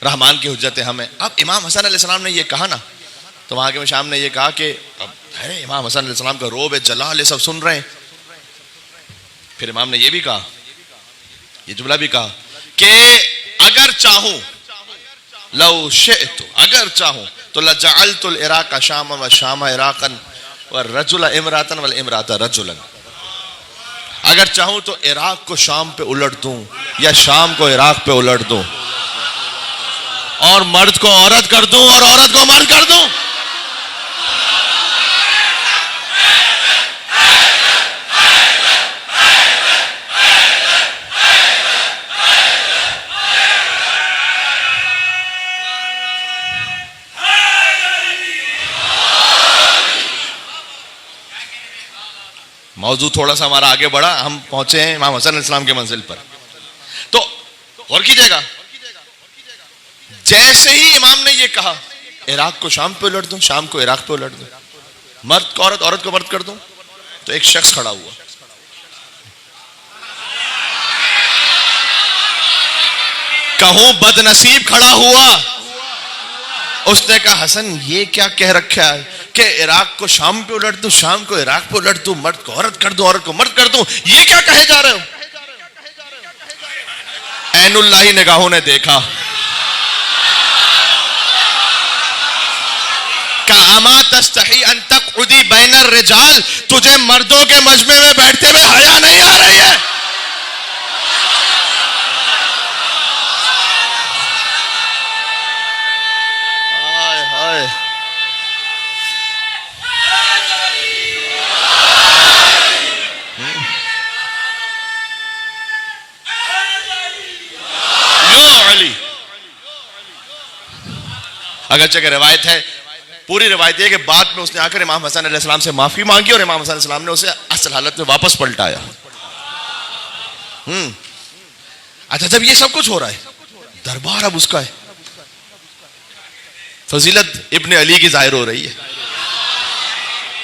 رحمان کی حجت ہم ہیں. اب امام حسن علیہ السلام نے یہ کہا نا, تو وہاں حاکم شام نے یہ کہا کہ اب ہے امام حسن علیہ السلام کا روب جلال, سب سن رہے ہیں. پھر امام نے یہ بھی کہا, یہ جملہ بھی کہا کہ اگر چاہوں, لو شئت, اگر چاہوں تو لجعلت العراق شاما والشام عراقا والرجل امراتا والامرات رجلا. اگر چاہوں تو عراق کو شام پہ الٹ دوں یا شام کو عراق پہ الٹ دوں, اور مرد کو عورت کر دوں اور عورت کو مرد کر دوں. موضوع تھوڑا سا ہمارا آگے بڑھا, ہم پہنچے ہیں امام حسن علیہ السلام کے منزل پر. تو غور کیجئے گا, جیسے ہی امام نے یہ کہا عراق کو شام پہ الٹ دوں, شام کو عراق پہ الٹ دوں, مرد کو عورت, عورت کو مرد کر دوں, تو ایک شخص کھڑا ہوا. کہوں بد نصیب کھڑا ہوا. اس نے کہا حسن یہ کیا کہہ رکھا ہے کہ عراق کو شام پہ الٹ دوں, شام کو عراق پہ الٹ دوں, مرد کو عورت کر دوں, عورت کو مرد کر دوں, یہ کیا کہے جا رہے ہو؟ عین اللہ نگاہوں نے دیکھا. اما تستحی ان تقعدی بین الرجال, تجھے مردوں کے مجمع میں بیٹھتے ہوئے حیا نہیں آ رہی ہے؟ اگرچہ کہ روایت ہے, پوری روایت ہے کہ بعد میں اس نے آ کر امام حسن علیہ السلام سے معافی مانگی اور امام حسن علیہ السلام نے اسے اصل حالت میں واپس پلٹایا. اچھا جب یہ سب کچھ ہو رہا ہے, دربار اب اس کا ہے, فضیلت ابن علی کی ظاہر ہو رہی ہے,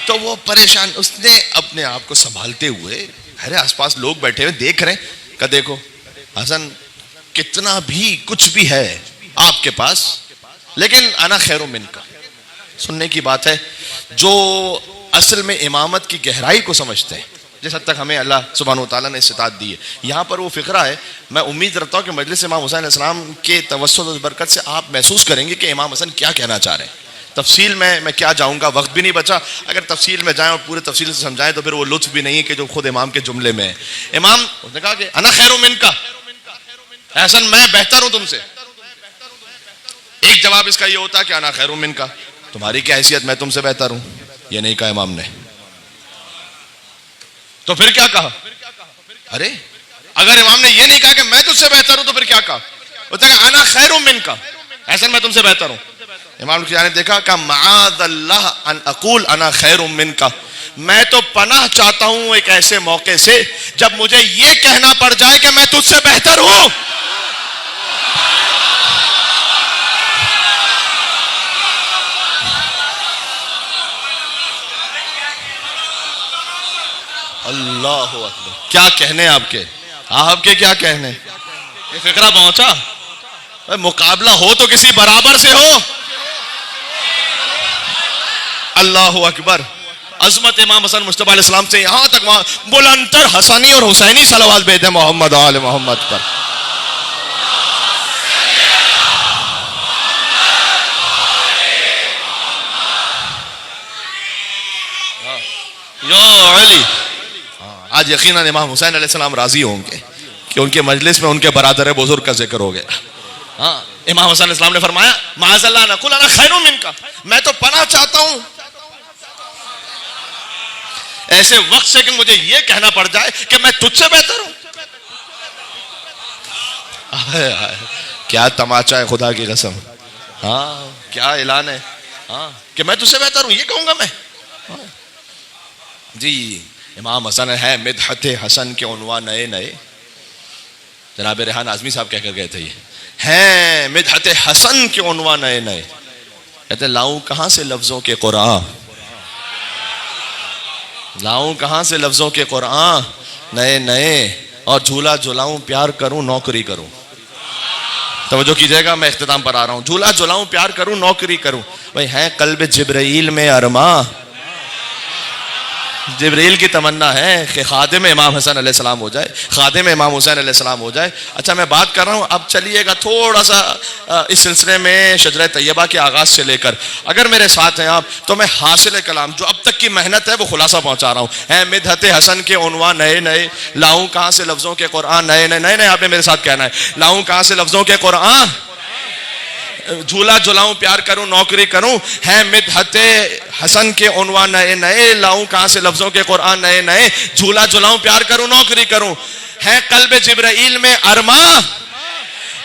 تو وہ پریشان, اس نے اپنے آپ کو سنبھالتے ہوئے, ارے آس پاس لوگ بیٹھے ہوئے دیکھ رہے ہیں کہ دیکھو حسن کتنا بھی کچھ بھی ہے آپ کے پاس, لیکن انا خیر من کا. سننے کی بات ہے, جو اصل میں امامت کی گہرائی کو سمجھتے ہیں, جس حد تک ہمیں اللہ سبحانہ و تعالیٰ نے استطاعت دی ہے. یہاں پر وہ فقرہ ہے, میں امید رکھتا ہوں کہ مجلس امام حسین علیہ السلام کے توسط و برکت سے آپ محسوس کریں گے کہ امام حسن کیا کہنا چاہ رہے ہیں. تفصیل میں کیا جاؤں گا, وقت بھی نہیں بچا. اگر تفصیل میں جائیں اور پورے تفصیل سے سمجھائیں تو پھر وہ لطف بھی نہیں ہے کہ جو خود امام کے جملے میں ہے. امام نے کہا کہ انا خیر من کا, حسن میں بہتر ہوں تم سے. ایک جواب اس کا یہ ہوتا کہ انا خیر من کا, تمہاری کیا حیثیت, میں تم سے بہتر ہوں. یہ نہیں کہا امام نے. تو پھر کیا کہا؟ ارے اگر امام نے یہ نہیں کہا کہ میں تجھ سے بہتر ہوں تو پھر کیا کہا؟ وہ کہا انا خیر من کا, حسن میں تم سے بہتر ہوں. امام نے دیکھا کہ معاذ اللہ ان اقول انا خیر من کا, میں تو پناہ چاہتا ہوں ایک ایسے موقع سے جب مجھے یہ کہنا پڑ جائے کہ میں تجھ سے بہتر ہوں. اللہ اکبر, کیا کہنے آپ کے کیا کہنے. یہ فکرہ پہنچا, مقابلہ ہو تو کسی برابر سے ہو. اللہ اکبر. عظمت امام حسن مصطفیٰ علیہ السلام سے یہاں تک وہاں بلندتر حسنی اور حسینی صلوات بھیجتے محمد آل محمد پر. یا علی. آج یقیناً امام حسین علیہ السلام راضی ہوں گے کہ ان کے مجلس میں ان کے برادر بزرگ کا ذکر ہو گیا. ہاں امام حسین علیہ السلام نے فرمایا معاذ اللہ نقول انا خیر منک، میں تو پناہ چاہتا ہوں ایسے وقت سے کہ مجھے یہ کہنا پڑ جائے کہ میں تجھ سے بہتر ہوں. کیا تماچا ہے خدا کی قسم. ہاں کیا اعلان ہے. ہاں کہ میں تجھ سے بہتر ہوں یہ کہوں گا میں. جی امام حسن ہے مدحت حسن کے عنوان نئے نئے. جناب ریحان اعظمی صاحب کہہ کر گئے تھے یہ ہیں مدحت حسن کے عنوان نئے نئے. کہتے لاؤں کہاں سے لفظوں کے قرآن، لاؤں کہاں سے لفظوں کے قرآن نئے نئے، اور جھولا جھولاؤں پیار کروں نوکری کروں. توجہ کیجئے گا میں اختتام پر آ رہا ہوں. جھولا جھولاؤں پیار کروں نوکری کروں. بھائی ہیں قلب جبرائیل میں ارماں، جبریل کی تمنا ہے کہ خادم امام حسن علیہ السلام ہو جائے، خادم امام حسین علیہ السلام ہو جائے. اچھا میں بات کر رہا ہوں، اب چلیے گا تھوڑا سا اس سلسلے میں شجرہ طیبہ کے آغاز سے لے کر اگر میرے ساتھ ہیں آپ تو میں حاصل کلام جو اب تک کی محنت ہے وہ خلاصہ پہنچا رہا ہوں. ہے مدحت حسن کے عنوان نئے نئے، لاؤں کہاں سے لفظوں کے قرآن نئے نئے. نئے نئے آپ نے میرے ساتھ کہنا ہے. لاؤں کہاں سے لفظوں کے قرآن، جھولا جھولاؤں پیار کروں نوکری کروں. ہے مدحت حسن کے عنوان نئے نئے، لاؤں کہاں سے لفظوں کے قرآن نئے نئے. جھولا جھولاؤں پیار کروں نوکری کروں. ہے قلب جبرائیل میں ارماں،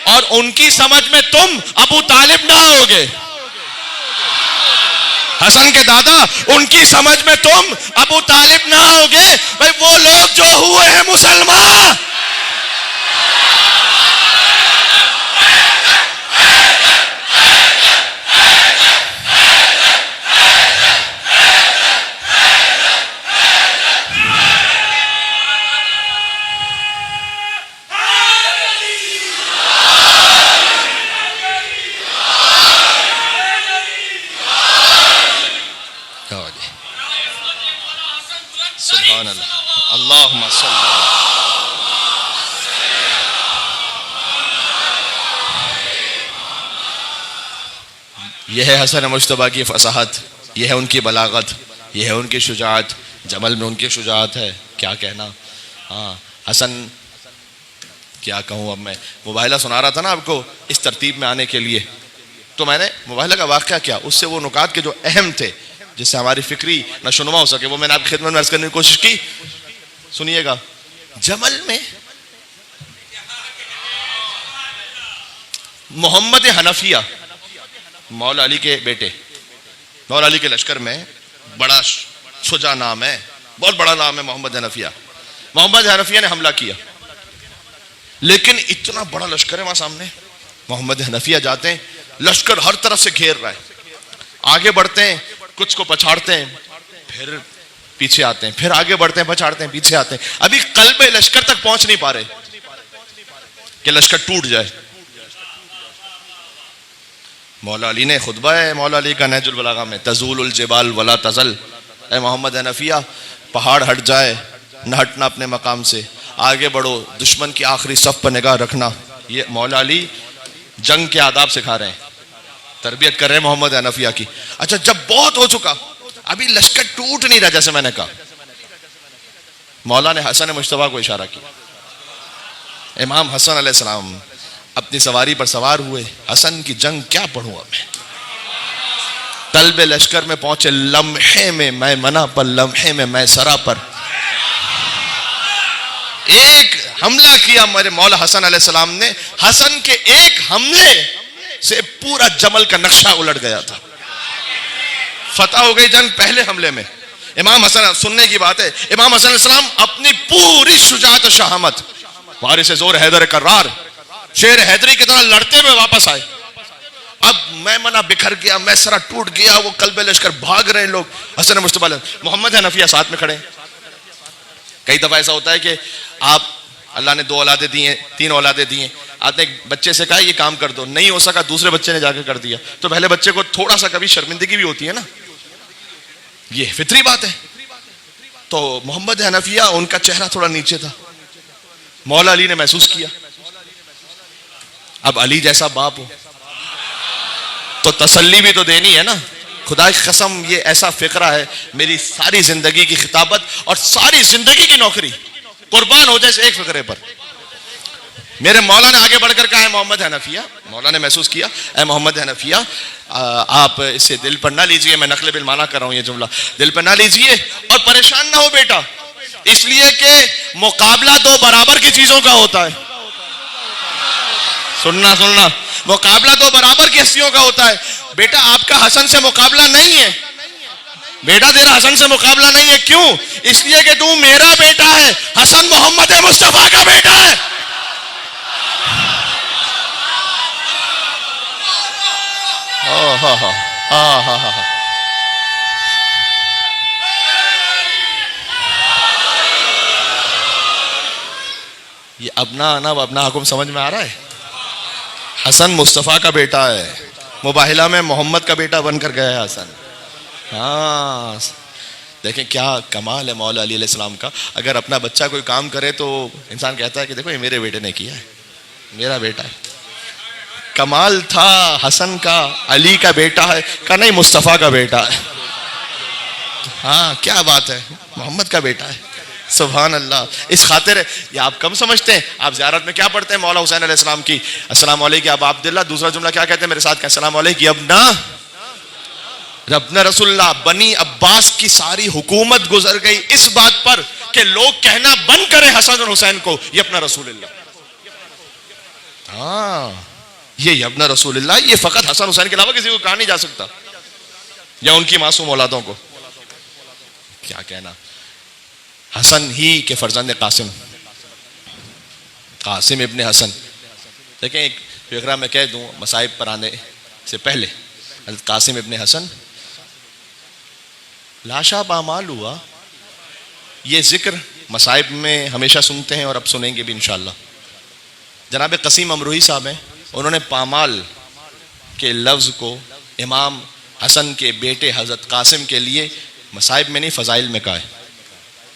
اور ان کی سمجھ میں تم ابو طالب نہ ہوگے. حسن کے دادا ان کی سمجھ میں تم ابو طالب نہ ہوگے. بھائی وہ لوگ جو ہوئے ہیں مسلمان، سبحان اللہ اللہم صلی یہ ہے حسن مجتبیٰ کی فصاحت، یہ ہے ان کی بلاغت، یہ ہے ان کی شجاعت. جمل میں ان کی شجاعت ہے، کیا کہنا. ہاں حسن کیا کہوں. اب میں مباہلہ سنا رہا تھا نا آپ کو اس ترتیب میں آنے کے لیے، تو میں نے مباہلہ کا واقعہ کیا اس سے وہ نکات کے جو اہم تھے جس سے ہماری فکری نشوونما ہو سکے وہ میں نے آپ کی خدمت میں عرض کرنے کی کوشش کی. سنیے گا. جمل میں محمد حنفیہ مولا علی کے بیٹے، مولا علی کے لشکر میں بڑا شجاع نام ہے، بہت بڑا نام ہے محمد حنفیہ. محمد حنفیہ نے حملہ کیا، لیکن اتنا بڑا لشکر ہے وہاں سامنے. محمد حنفیہ جاتے ہیں، لشکر ہر طرف سے گھیر رہا ہے. آگے بڑھتے ہیں، کچھ کو پچھاڑتے ہیں، پھر پیچھے آتے ہیں، پھر آگے بڑھتے ہیں، پچھاڑتے ہیں، پیچھے آتے ہیں. ابھی قلب لشکر تک پہنچ نہیں پا رہے کہ لشکر ٹوٹ جائے. مولا علی نے خطبہ ہے مولا علی کا نہج البلاغہ میں، تزول الجبال ولا تزل. اے محمد حنفیہ پہاڑ ہٹ جائے، نہ ہٹنا اپنے مقام سے، آگے بڑھو، دشمن کی آخری صف پر نگاہ رکھنا. یہ مولا علی جنگ کے آداب سکھا رہے ہیں، تربیت کر رہے ہیں محمد حنفیہ کی. اچھا جب بہت ہو چکا، ابھی لشکر ٹوٹ نہیں رہا، جیسے میں نے کہا، مولا نے حسن مجتبیٰ کو اشارہ کیا. امام حسن علیہ السلام اپنی سواری پر سوار ہوئے. حسن کی جنگ کیا پڑھوں اب میں. قلب لشکر میں پہنچے، لمحے میں میں منع پر، لمحے میں میں سرا پر. ایک حملہ کیا میرے مولا حسن علیہ السلام نے، حسن کے ایک حملے سے پورا جمل کا نقشہ الٹ گیا تھا. فتح ہو گئی جنگ پہلے حملے میں. امام حسن، سننے کی بات ہے، امام حسن علیہ السلام اپنی پوری شجاعت و شہامت، وارث زور حیدر کرار، شیر حیدری کی طرح لڑتے ہوئے واپس آئے. اب میمنہ بکھر گیا، میسرہ ٹوٹ گیا، وہ قلب لشکر بھاگ رہے لوگ. حسن مجتبیٰ محمد حنفیہ ساتھ میں کھڑے. کئی دفعہ ایسا ہوتا ہے کہ آپ، اللہ نے 2 اولادیں دی ہیں، 3 اولادیں دی ہیں، آپ نے ایک بچے سے کہا یہ کام کر دو، نہیں ہو سکا، دوسرے بچے نے جا کے کر دیا، تو پہلے بچے کو تھوڑا سا کبھی شرمندگی بھی ہوتی ہے نا، یہ فطری بات ہے. تو محمد حنفیہ ان کا چہرہ تھوڑا نیچے تھا. مولا علی نے محسوس کیا اب علی جیسا باپ ہو تو تسلی بھی تو دینی ہے نا. خدا کی قسم یہ ایسا فقرہ ہے، میری ساری زندگی کی خطابت اور ساری زندگی کی نوکری قربان ہو جائے اس ایک فقرے پر۔ میرے مولا نے آگے بڑھ کر کہا، اے محمد حنفیہ، مولا نے محسوس کیا، اے محمد حنفیہ آپ اسے دل پر نہ لیجئے، میں نقل بالمعنی کر رہا ہوں یہ جملہ، دل پر نہ لیجئے اور پریشان نہ ہو بیٹا، اس لیے کہ مقابلہ دو برابر کی چیزوں کا ہوتا ہے۔ سننا مقابلہ دو برابر کی ہستیوں کا ہوتا ہے۔ بیٹا آپ کا حسن سے مقابلہ نہیں ہے، بیٹا تیرا حسن سے مقابلہ نہیں ہے، کیوں؟ اس لیے کہ تو میرا بیٹا ہے، حسن محمد مصطفیٰ کا بیٹا ہے۔ یہ اپنا حکم سمجھ میں آ رہا ہے؟ حسن مصطفیٰ کا بیٹا ہے، مباہلہ میں محمد کا بیٹا بن کر گیا ہے حسن۔ ہاں دیکھیں کیا کمال ہے مولا علی علیہ السلام کا۔ اگر اپنا بچہ کوئی کام کرے تو انسان کہتا ہے کہ دیکھو یہ میرے بیٹے نے کیا ہے، میرا بیٹا ہے۔ کمال تھا حسن کا، علی کا بیٹا ہے، کہا نہیں مصطفیٰ کا بیٹا ہے۔ ہاں کیا بات ہے، محمد کا بیٹا ہے، سبحان اللہ۔ اس خاطر یہ آپ کم سمجھتے ہیں، آپ زیارت میں کیا پڑھتے ہیں مولا حسین علیہ السلام کی، السلام علیکم ابا عبداللہ، دوسرا جملہ کیا کہتے ہیں میرے ساتھ، السلام علیکم ابنا ربنا رسول اللہ۔ بنی عباس کی ساری حکومت گزر گئی اس بات پر کہ لوگ کہنا بند کریں حسن اور حسین کو یہ اپنا رسول اللہ۔ ہاں یہ ابن رسول اللہ، یہ فقط حسن حسین کے علاوہ کسی کو کہا نہیں جا سکتا، یا ان کی معصوم اولادوں کو۔ کیا کہنا، حسن ہی کے فرزند قاسم ابن حسن۔ دیکھیں ایک فقرہ میں کہہ دوں مصائب پر آنے سے پہلے، حضرت قاسم ابن حسن لاشا پامال ہوا، یہ ذکر مصائب میں ہمیشہ سنتے ہیں اور اب سنیں گے بھی انشاءاللہ۔ جناب قسیم امروہی صاحب ہیں، انہوں نے پامال کے لفظ کو امام حسن کے بیٹے حضرت قاسم کے لیے مصائب میں نہیں فضائل میں کہا ہے۔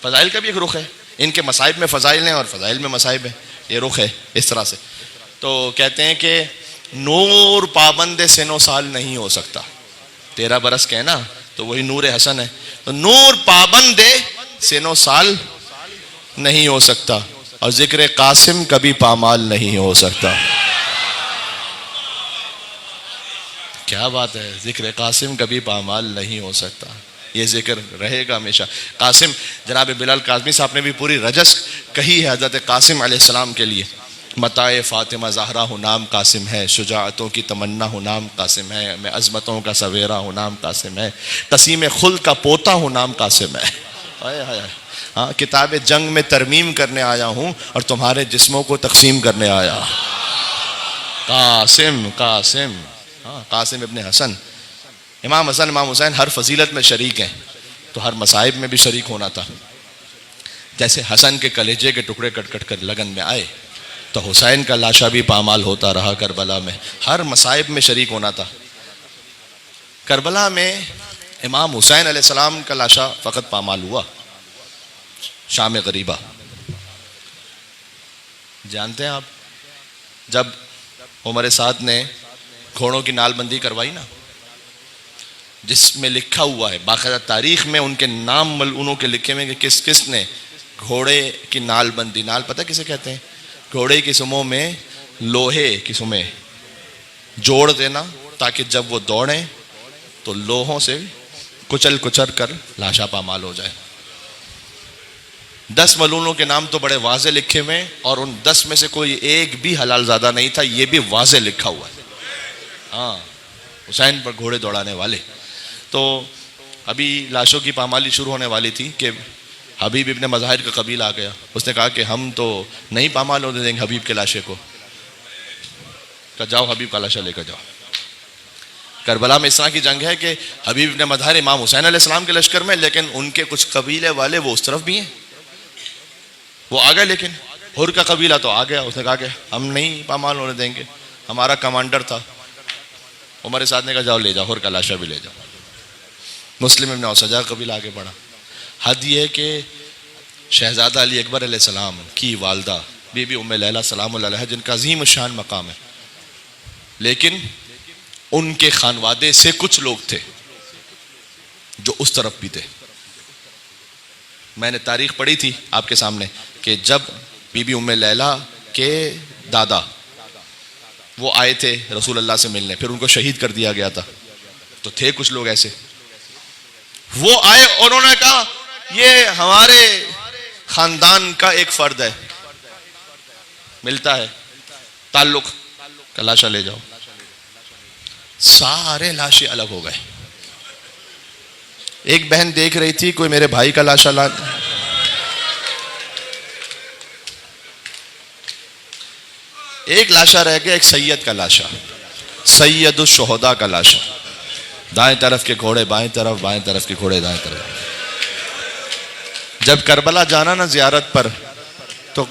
فضائل کا بھی ایک رخ ہے، ان کے مصائب میں فضائل ہیں اور فضائل میں مصائب ہیں، یہ رخ ہے اس طرح سے۔ تو کہتے ہیں کہ نور پابند سن و سال نہیں ہو سکتا، 13 برس کے ہے نا تو وہی نور حسن ہے، تو نور پابند سن و سال نہیں ہو سکتا، اور ذکر قاسم کبھی پامال نہیں ہو سکتا۔ کیا بات ہے، ذکر قاسم کبھی پامال نہیں ہو سکتا، یہ ذکر رہے گا ہمیشہ۔ قاسم، جناب بلال کاظمی صاحب نے بھی پوری رجس کہی ہے حضرت قاسم علیہ السلام کے لیے۔ متاع فاطمہ زہرا ہوں نام قاسم ہے، شجاعتوں کی تمنا ہوں نام قاسم ہے، میں عظمتوں کا سویرا ہوں نام قاسم ہے، قسیم خلد کا پوتا ہوں نام قاسم ہے۔ ہاں کتاب جنگ میں ترمیم کرنے آیا ہوں اور تمہارے جسموں کو تقسیم کرنے آیا۔ قاسم قاسم، ہاں قاسم ابن حسن۔ امام حسن امام حسین ہر فضیلت میں شریک ہیں، تو ہر مصائب میں بھی شریک ہونا تھا۔ جیسے حسن کے کلیجے کے ٹکڑے کٹ کٹ کر لگن میں آئے، تو حسین کا لاشا بھی پامال ہوتا رہا کربلا میں، ہر مصائب میں شریک ہونا تھا۔ کربلا میں امام حسین علیہ السلام کا لاشا فقط پامال ہوا، شام غریبہ جانتے ہیں آپ، جب عمر سعد نے گھوڑوں کی نال بندی کروائی نا، جس میں لکھا ہوا ہے باقاعدہ تاریخ میں ان کے نام ملعونوں کے لکھے ہوئے کہ کس کس نے گھوڑے کی نال بندی، نال پتہ کسے کہتے ہیں، گھوڑے کی سموں میں لوہے کی سمیں جوڑ دینا تاکہ جب وہ دوڑیں تو لوہوں سے کچل کچر کر لاشا پامال ہو جائے۔ 10 ملعونوں کے نام تو بڑے واضح لکھے ہوئے، اور ان 10 میں سے کوئی ایک بھی حلال زادہ نہیں تھا، یہ بھی واضح لکھا ہوا ہے۔ ہاں حسین پر گھوڑے دوڑانے والے۔ تو ابھی لاشوں کی پامالی شروع ہونے والی تھی کہ حبیب ابن مظاہر کا قبیلہ آ گیا، اس نے کہا کہ ہم تو نہیں پامال ہونے دیں گے حبیب کے لاشے کو، کہ جاؤ حبیب کا لاشا لے کر جاؤ۔ کربلا میں اس طرح کی جنگ ہے کہ حبیب ابن مظاہر امام حسین علیہ السلام کے لشکر میں، لیکن ان کے کچھ قبیلے والے وہ اس طرف بھی ہیں، وہ آ گئے، لیکن حر کا قبیلہ تو آ گیا، اس نے کہا کہ ہم نہیں پامال ہونے دیں گے، ہمارا کمانڈر تھا۔ عمر سعد نے کہا جاؤ لے جاؤ، حر کا لاشا بھی لے جاؤ۔ مسلم ابن اوسجا قبیلہ آگے بڑھا۔ حد یہ کہ شہزادہ علی اکبر علیہ السلام کی والدہ بی بی ام لیلہ سلام اللہ علیہا، جن کا عظیم الشان مقام ہے، لیکن ان کے خانوادے سے کچھ لوگ تھے جو اس طرف بھی تھے. میں نے تاریخ پڑھی تھی آپ کے سامنے کہ جب بی بی ام لیلہ کے دادا وہ آئے تھے رسول اللہ سے ملنے, پھر ان کو شہید کر دیا گیا تھا, تو تھے کچھ لوگ ایسے, وہ آئے, انہوں نے کہا یہ ہمارے خاندان کا ایک فرد ہے, ملتا ہے تعلق کا, لاشا لے جاؤ. سارے لاشیں الگ ہو گئے. ایک بہن دیکھ رہی تھی کوئی میرے بھائی کا لاشا لا, ایک لاشا رہ گیا, ایک سید کا لاشا, سید الشہداء کا لاشا. دائیں طرف کے گھوڑے بائیں طرف, بائیں طرف کے گھوڑے دائیں طرف. جب کربلا جانا نا زیارت پر, تو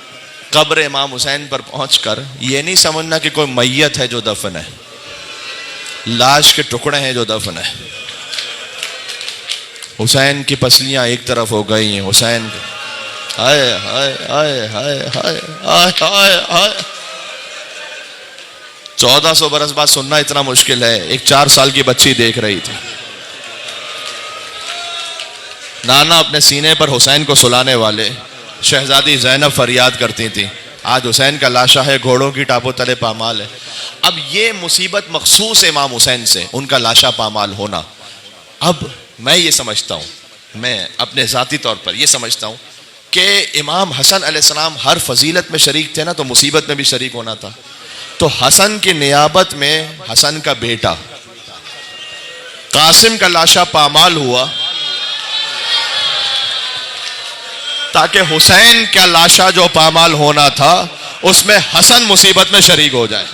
قبر امام حسین پر پہنچ کر یہ نہیں سمجھنا کہ کوئی میت ہے جو دفن ہے, لاش کے ٹکڑے ہیں جو دفن ہے. حسین کی پسلیاں ایک طرف ہو گئی ہیں, حسین ہائے ہائے ہائے ہائے ہائے ہائے ہائے. 1400 برس بعد سننا اتنا مشکل ہے. ایک 4 سال کی بچی دیکھ رہی تھی, نانا اپنے سینے پر حسین کو سلانے والے, شہزادی زینب فریاد کرتی تھی, آج حسین کا لاشا ہے, گھوڑوں کی ٹاپوں تلے پامال ہے. اب یہ مصیبت مخصوص امام حسین سے, ان کا لاشا پامال ہونا. اب میں یہ سمجھتا ہوں, میں اپنے ذاتی طور پر یہ سمجھتا ہوں کہ امام حسن علیہ السلام ہر فضیلت میں شریک تھے نا, تو مصیبت میں بھی شریک ہونا تھا. تو حسن کی نیابت میں حسن کا بیٹا قاسم کا لاشا پامال ہوا, تاکہ حسین کا لاشا جو پامال ہونا تھا اس میں حسن مصیبت میں شریک ہو جائے.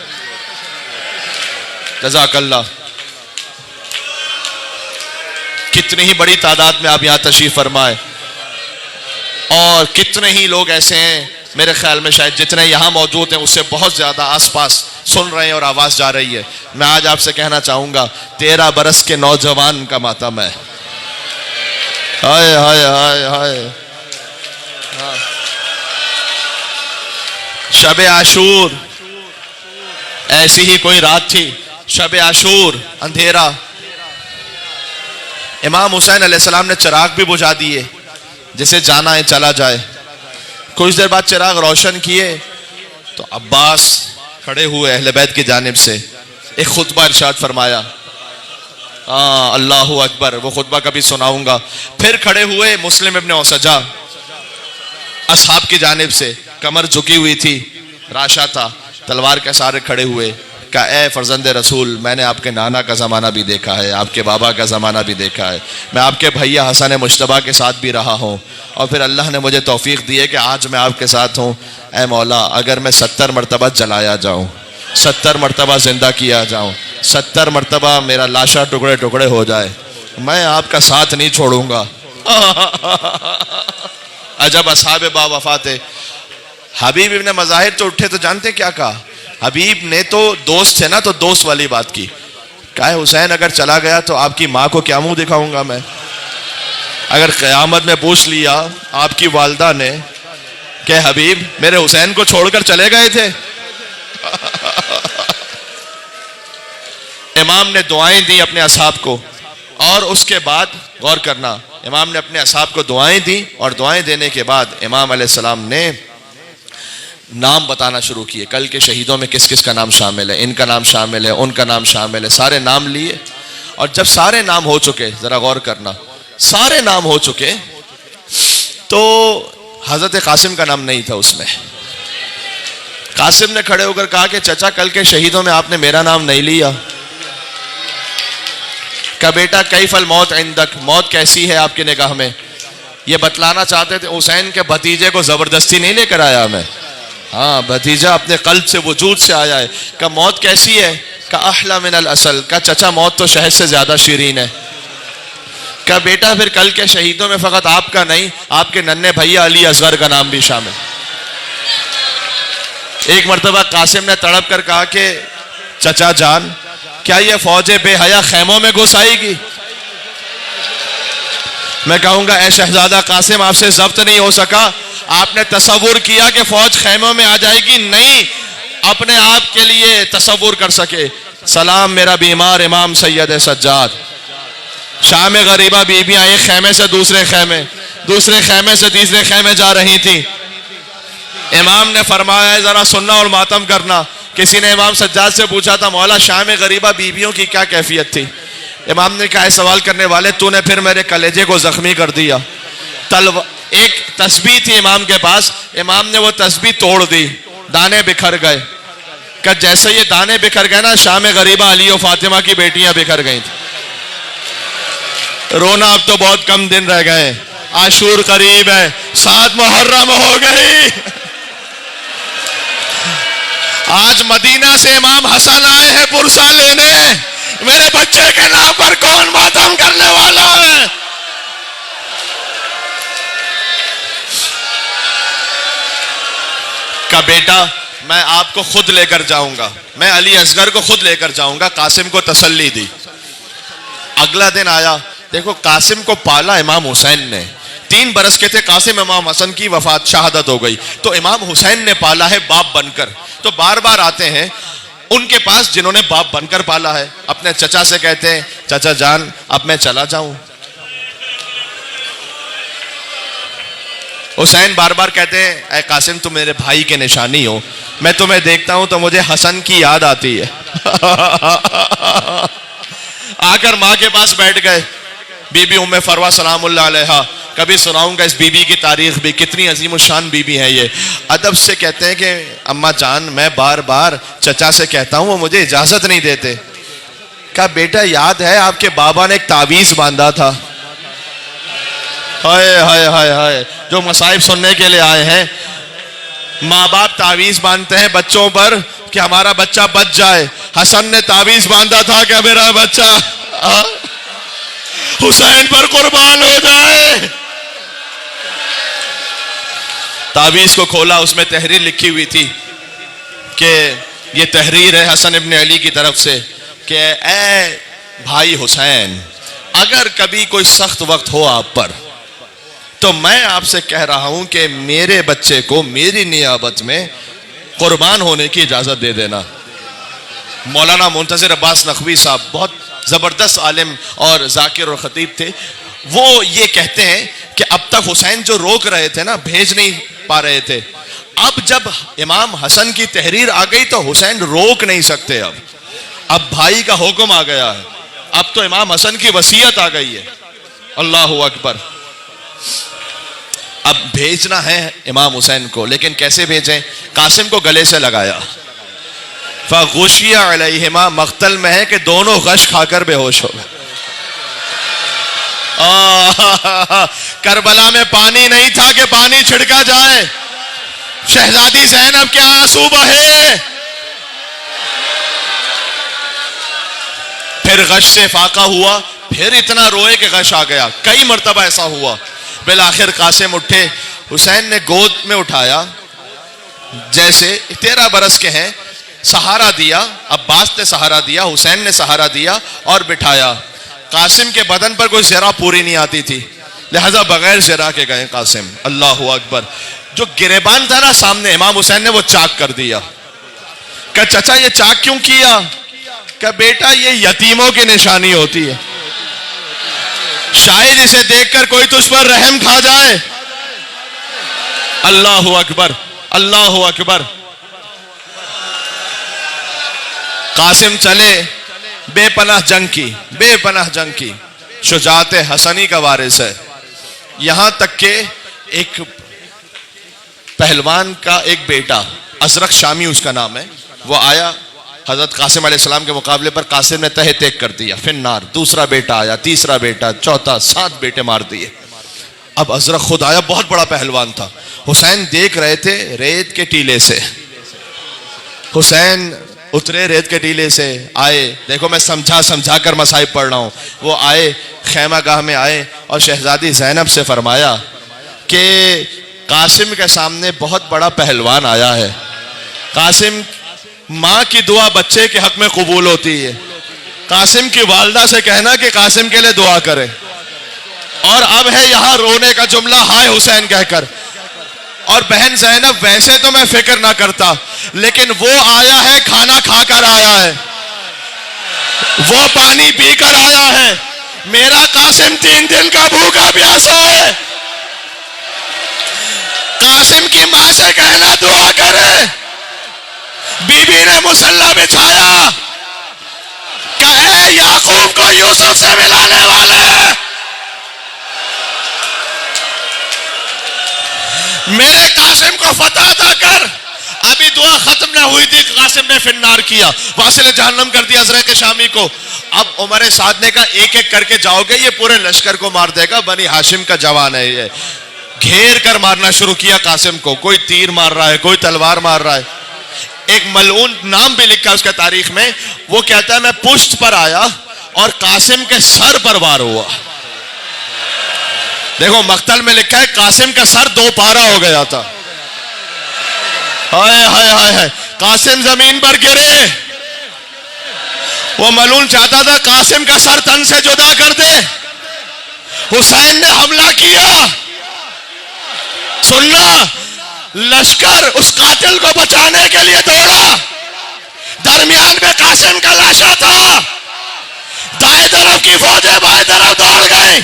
جزاک اللہ. کتنی ہی بڑی تعداد میں آپ یہاں تشریف فرمائے, اور کتنے ہی لوگ ایسے ہیں, میرے خیال میں شاید جتنے یہاں موجود ہیں اس سے بہت زیادہ آس پاس سن رہے ہیں اور آواز جا رہی ہے. میں آج آپ سے کہنا چاہوں گا 13 برس کے نوجوان کا ماتم ہے. ہائے ہائے ہائے ہائے. شب عاشور ایسی ہی کوئی رات تھی, شب عاشور اندھیرا. امام حسین علیہ السلام نے چراغ بھی بجھا دیے, جسے جانا ہے چلا جائے. کچھ دیر بعد چراغ روشن کیے تو عباس کھڑے ہوئے اہل بیت کی جانب سے, ایک خطبہ ارشاد فرمایا. اللہ اکبر, وہ خطبہ کبھی سناؤں گا. پھر کھڑے ہوئے مسلم ابن اوسجا اصحاب کی جانب سے, کمر جھکی ہوئی تھی, راشا تھا, تلوار کے سارے کھڑے ہوئے. کہا اے فرزند رسول, میں نے آپ کے نانا کا زمانہ بھی دیکھا ہے, آپ کے بابا کا زمانہ بھی دیکھا ہے, میں آپ کے بھیا حسن مجتبیٰ کے ساتھ بھی رہا ہوں, اور پھر اللہ نے مجھے توفیق دی ہے کہ آج میں آپ کے ساتھ ہوں. اے مولا, اگر میں 70 مرتبہ جلایا جاؤں, 70 مرتبہ زندہ کیا جاؤں, 70 مرتبہ میرا لاشا ٹکڑے ٹکڑے ہو جائے, میں آپ کا ساتھ نہیں چھوڑوں گا. عجب اصحاب با وفا تھے. حبیب ابن مظاہر تو اٹھے تو جانتے کیا کہا؟ حبیب نے تو دوست تھے نا, تو دوست والی بات کی. کہا حسین اگر چلا گیا تو آپ کی ماں کو کیا منہ دکھاؤں گا میں؟ اگر قیامت میں پوچھ لیا آپ کی والدہ نے کہ حبیب میرے حسین کو چھوڑ کر چلے گئے تھے. امام نے دعائیں دی اپنے اصحاب کو, اور اس کے بعد غور کرنا, امام نے اپنے اصحاب کو دعائیں دی, اور دعائیں دینے کے بعد امام علیہ السلام نے نام بتانا شروع کیے. کل کے شہیدوں میں کس کس کا نام شامل ہے, ان کا نام شامل ہے, ان کا نام شامل ہے, سارے نام لیے. اور جب سارے نام ہو چکے, ذرا غور کرنا, سارے نام ہو چکے, تو حضرت قاسم کا نام نہیں تھا اس میں. قاسم نے کھڑے ہو کر کہا کہ چچا کل کے شہیدوں میں آپ نے میرا نام نہیں لیا. کہ بیٹا کیف الموت عندک, موت کیسی ہے آپ کی نگاہ میں؟ یہ بتلانا چاہتے تھے حسین کے بھتیجے کو زبردستی نہیں لے کر آیا میں, ہاں بھتیجا اپنے قلب سے وجود سے آیا ہے. کہ موت کیسی ہے؟ کہ احلی من العسل, کہ چچا موت تو شہد سے زیادہ شیرین ہے. کہ بیٹا پھر کل کے شہیدوں میں فقط آپ کا نہیں, آپ کے ننھے بھیا علی اصغر کا نام بھی شامل. ایک مرتبہ قاسم نے تڑپ کر کہا کہ چچا جان کیا یہ فوج بے حیا خیموں میں گھس آئے گی؟ میں کہوں گا اے شہزادہ قاسم آپ سے ضبط نہیں ہو سکا, آپ نے تصور کیا کہ فوج خیموں میں آ جائے گی, نہیں, اپنے آپ کے لیے تصور کر سکے. سلام میرا بیمار امام سید سجاد, شام غریبہ بیویاں ایک خیمے سے دوسرے خیمے، دوسرے خیمے سے تیسرے خیمے جا رہی تھی. امام نے فرمایا ہے ذرا سننا اور ماتم کرنا. کسی نے امام سجاد سے پوچھا تھا مولا شام غریبہ بیویوں کی کیا کیفیت تھی؟ امام نے کہا سوال کرنے والے تو نے پھر میرے کلیجے کو زخمی کر دیا. ایک تسبیح تھی امام کے پاس، امام نے وہ تسبیح توڑ دی، دانے بکھر گئے. کہ جیسے یہ دانے بکھر گئے نا شام غریبہ علی و فاطمہ کی بیٹیاں بکھر گئی تھیں. رونا اب تو بہت کم دن رہ گئے، عاشور قریب ہے، 7 محرم ہو گئی. آج مدینہ سے امام حسن آئے ہیں پرسہ لینے، میرے بچے کے نام پر کون ماتم کرنے والا ہے؟ کا بیٹا میں آپ کو خود لے کر جاؤں گا، میں علی اصغر کو خود لے کر جاؤں گا. قاسم کو تسلی دی. اگلا دن آیا، دیکھو قاسم کو پالا امام حسین نے. 3 برس کے تھے قاسم، امام حسن کی وفات شہادت ہو گئی تو امام حسین نے پالا ہے باپ بن کر. تو بار بار آتے ہیں ان کے پاس جنہوں نے باپ بن کر پالا ہے. اپنے چچا سے کہتے ہیں چچا جان اب میں چلا جاؤں. حسین بار بار کہتے ہیں اے قاسم تم میرے بھائی کے نشانی ہو، میں تمہیں دیکھتا ہوں تو مجھے حسن کی یاد آتی ہے. آ کر ماں کے پاس بیٹھ گئے. بی بی ام فروہ سلام اللہ علیہا، کبھی سناؤں گا اس بی بی کی تاریخ بھی، کتنی عظیم الشان بی بی ہے یہ. ادب سے کہتے ہیں کہ اماں جان میں بار بار چچا سے کہتا ہوں وہ مجھے اجازت نہیں دیتے. کہا بیٹا یاد ہے آپ کے بابا نے ایک تعویذ باندھا تھا. ہائے ہائے ہائے ہائے، جو مصائب سننے کے لیے آئے ہیں. ماں باپ تعویذ باندھتے ہیں بچوں پر کہ ہمارا بچہ بچ جائے. حسن نے تعویذ باندھا تھا کہ میرا بچہ حسین پر قربان ہو جائے. تعویذ کو کھولا، اس میں تحریر لکھی ہوئی تھی کہ یہ تحریر ہے حسن ابن علی کی طرف سے کہ اے بھائی حسین، اگر کبھی کوئی سخت وقت ہو آپ پر تو میں آپ سے کہہ رہا ہوں کہ میرے بچے کو میری نیابت میں قربان ہونے کی اجازت دے دینا. مولانا منتظر عباس نقوی صاحب بہت زبردست عالم اور ذاکر اور خطیب تھے. وہ یہ کہتے ہیں کہ اب تک حسین جو روک رہے تھے نا، بھیج نہیں پا رہے تھے، اب جب امام حسن کی تحریر آ گئی تو حسین روک نہیں سکتے. اب بھائی کا حکم آ گیا ہے، اب تو امام حسن کی وصیت آ گئی ہے. اللہ اکبر. اب بھیجنا ہے امام حسین کو، لیکن کیسے بھیجیں؟ قاسم کو گلے سے لگایا. فغشی علیہما، مقتل میں ہے کہ دونوں غش کھا کر بے ہوش ہو گئے. کربلا میں پانی نہیں تھا کہ پانی چھڑکا جائے. شہزادی زینب کے آنسو بہے. پھر غش سے فاقہ ہوا، پھر اتنا روئے کہ غش آ گیا. کئی مرتبہ ایسا ہوا. بالآخر قاسم اٹھے، حسین نے گود میں اٹھایا، جیسے 13 برس کے ہیں، سہارا دیا. عباس نے سہارا دیا، حسین نے سہارا دیا اور بٹھایا. قاسم کے بدن پر کوئی زرہ پوری نہیں آتی تھی، لہذا بغیر زرہ کے گئے قاسم. اللہ اکبر. جو گریبان تھا نا سامنے، امام حسین نے وہ چاک کر دیا. کہ چچا یہ چاک کیوں کیا؟ کہ بیٹا یہ یتیموں کی نشانی ہوتی ہے، شاید اسے دیکھ کر کوئی تجھ پر رحم کھا جائے. اللہ اکبر اللہ اکبر. قاسم چلے، بے پناہ جنگ کی، بے پناہ جنگ کی. شجاعت حسنی کا وارث ہے. یہاں تک کہ ایک پہلوان کا ایک بیٹا، ازرق شامی اس کا نام ہے، وہ آیا حضرت قاسم علیہ السلام کے مقابلے پر. قاسم نے تہہ تیک کر دیا، فنار. دوسرا بیٹا آیا، تیسرا بیٹا، چوتھا، 7 بیٹے مار دیے. اب ازرق خود آیا، بہت بڑا پہلوان تھا. حسین دیکھ رہے تھے ریت کے ٹیلے سے. حسین اترے ریت کے ٹیلے سے، آئے. دیکھو میں سمجھا کر مصائب پڑھ رہا ہوں. وہ آئے، خیمہ گاہ میں آئے اور شہزادی زینب سے فرمایا کہ قاسم کے سامنے بہت بڑا پہلوان آیا ہے. قاسم، ماں کی دعا بچے کے حق میں قبول ہوتی ہے. قاسم کی والدہ سے کہنا کہ قاسم کے لیے دعا کرے. اور اب ہے یہاں رونے کا جملہ، ہائے حسین کہہ کر. اور بہن زینب، ویسے تو میں فکر نہ کرتا، لیکن وہ آیا ہے کھانا کھا کر آیا ہے، وہ پانی پی کر آیا ہے، میرا قاسم 3 دن کا بھوکا پیاسا ہے. قاسم کی ماں سے کہنا دعا کرے. بی بی نے مصلی بچھایا، کہے یعقوب کو یوسف سے ملانے والے. میرے قاسم کو فتح عطا کر. ابھی دعا ختم نہ ہوئی تھی، قاسم نے فنار کیا، واصل جہنم کر دیا ازرق شامی کو. اب عمر سعد نے کہا ایک ایک کر کے جاؤ گے یہ پورے لشکر کو مار دے گا، بنی ہاشم کا جوان ہے یہ. گھیر کر مارنا شروع کیا قاسم کو، کوئی تیر مار رہا ہے، کوئی تلوار مار رہا ہے. ایک ملعون نام بھی لکھا اس کا تاریخ میں، وہ کہتا ہے میں پشت پر آیا اور قاسم کے سر پر وار ہوا. دیکھو مقتل میں لکھا ہے قاسم کا سر 2 پارا ہو گیا تھا. ہائے ہائے ہائے ہائے. قاسم زمین پر گرے. وہ ملعون چاہتا تھا قاسم کا سر تن سے جدا کر دے. حسین نے حملہ کیا. سننا، لشکر اس قاتل کو بچانے کے لیے دوڑا. درمیان میں قاسم کا لاشا تھا. دائیں طرف کی فوجیں بائیں طرف دوڑ گئیں،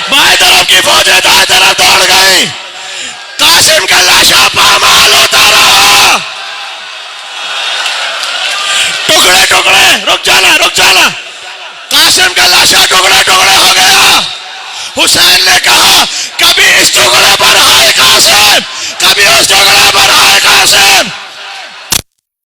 بائیں طرف کی فوجیں دائیں طرف دوڑ گئیں. قاسم کا لاشا پامال ہوتا رہا. ٹکڑے ٹکڑے. رک جانا رک جانا. قاسم کا لاشا ٹکڑے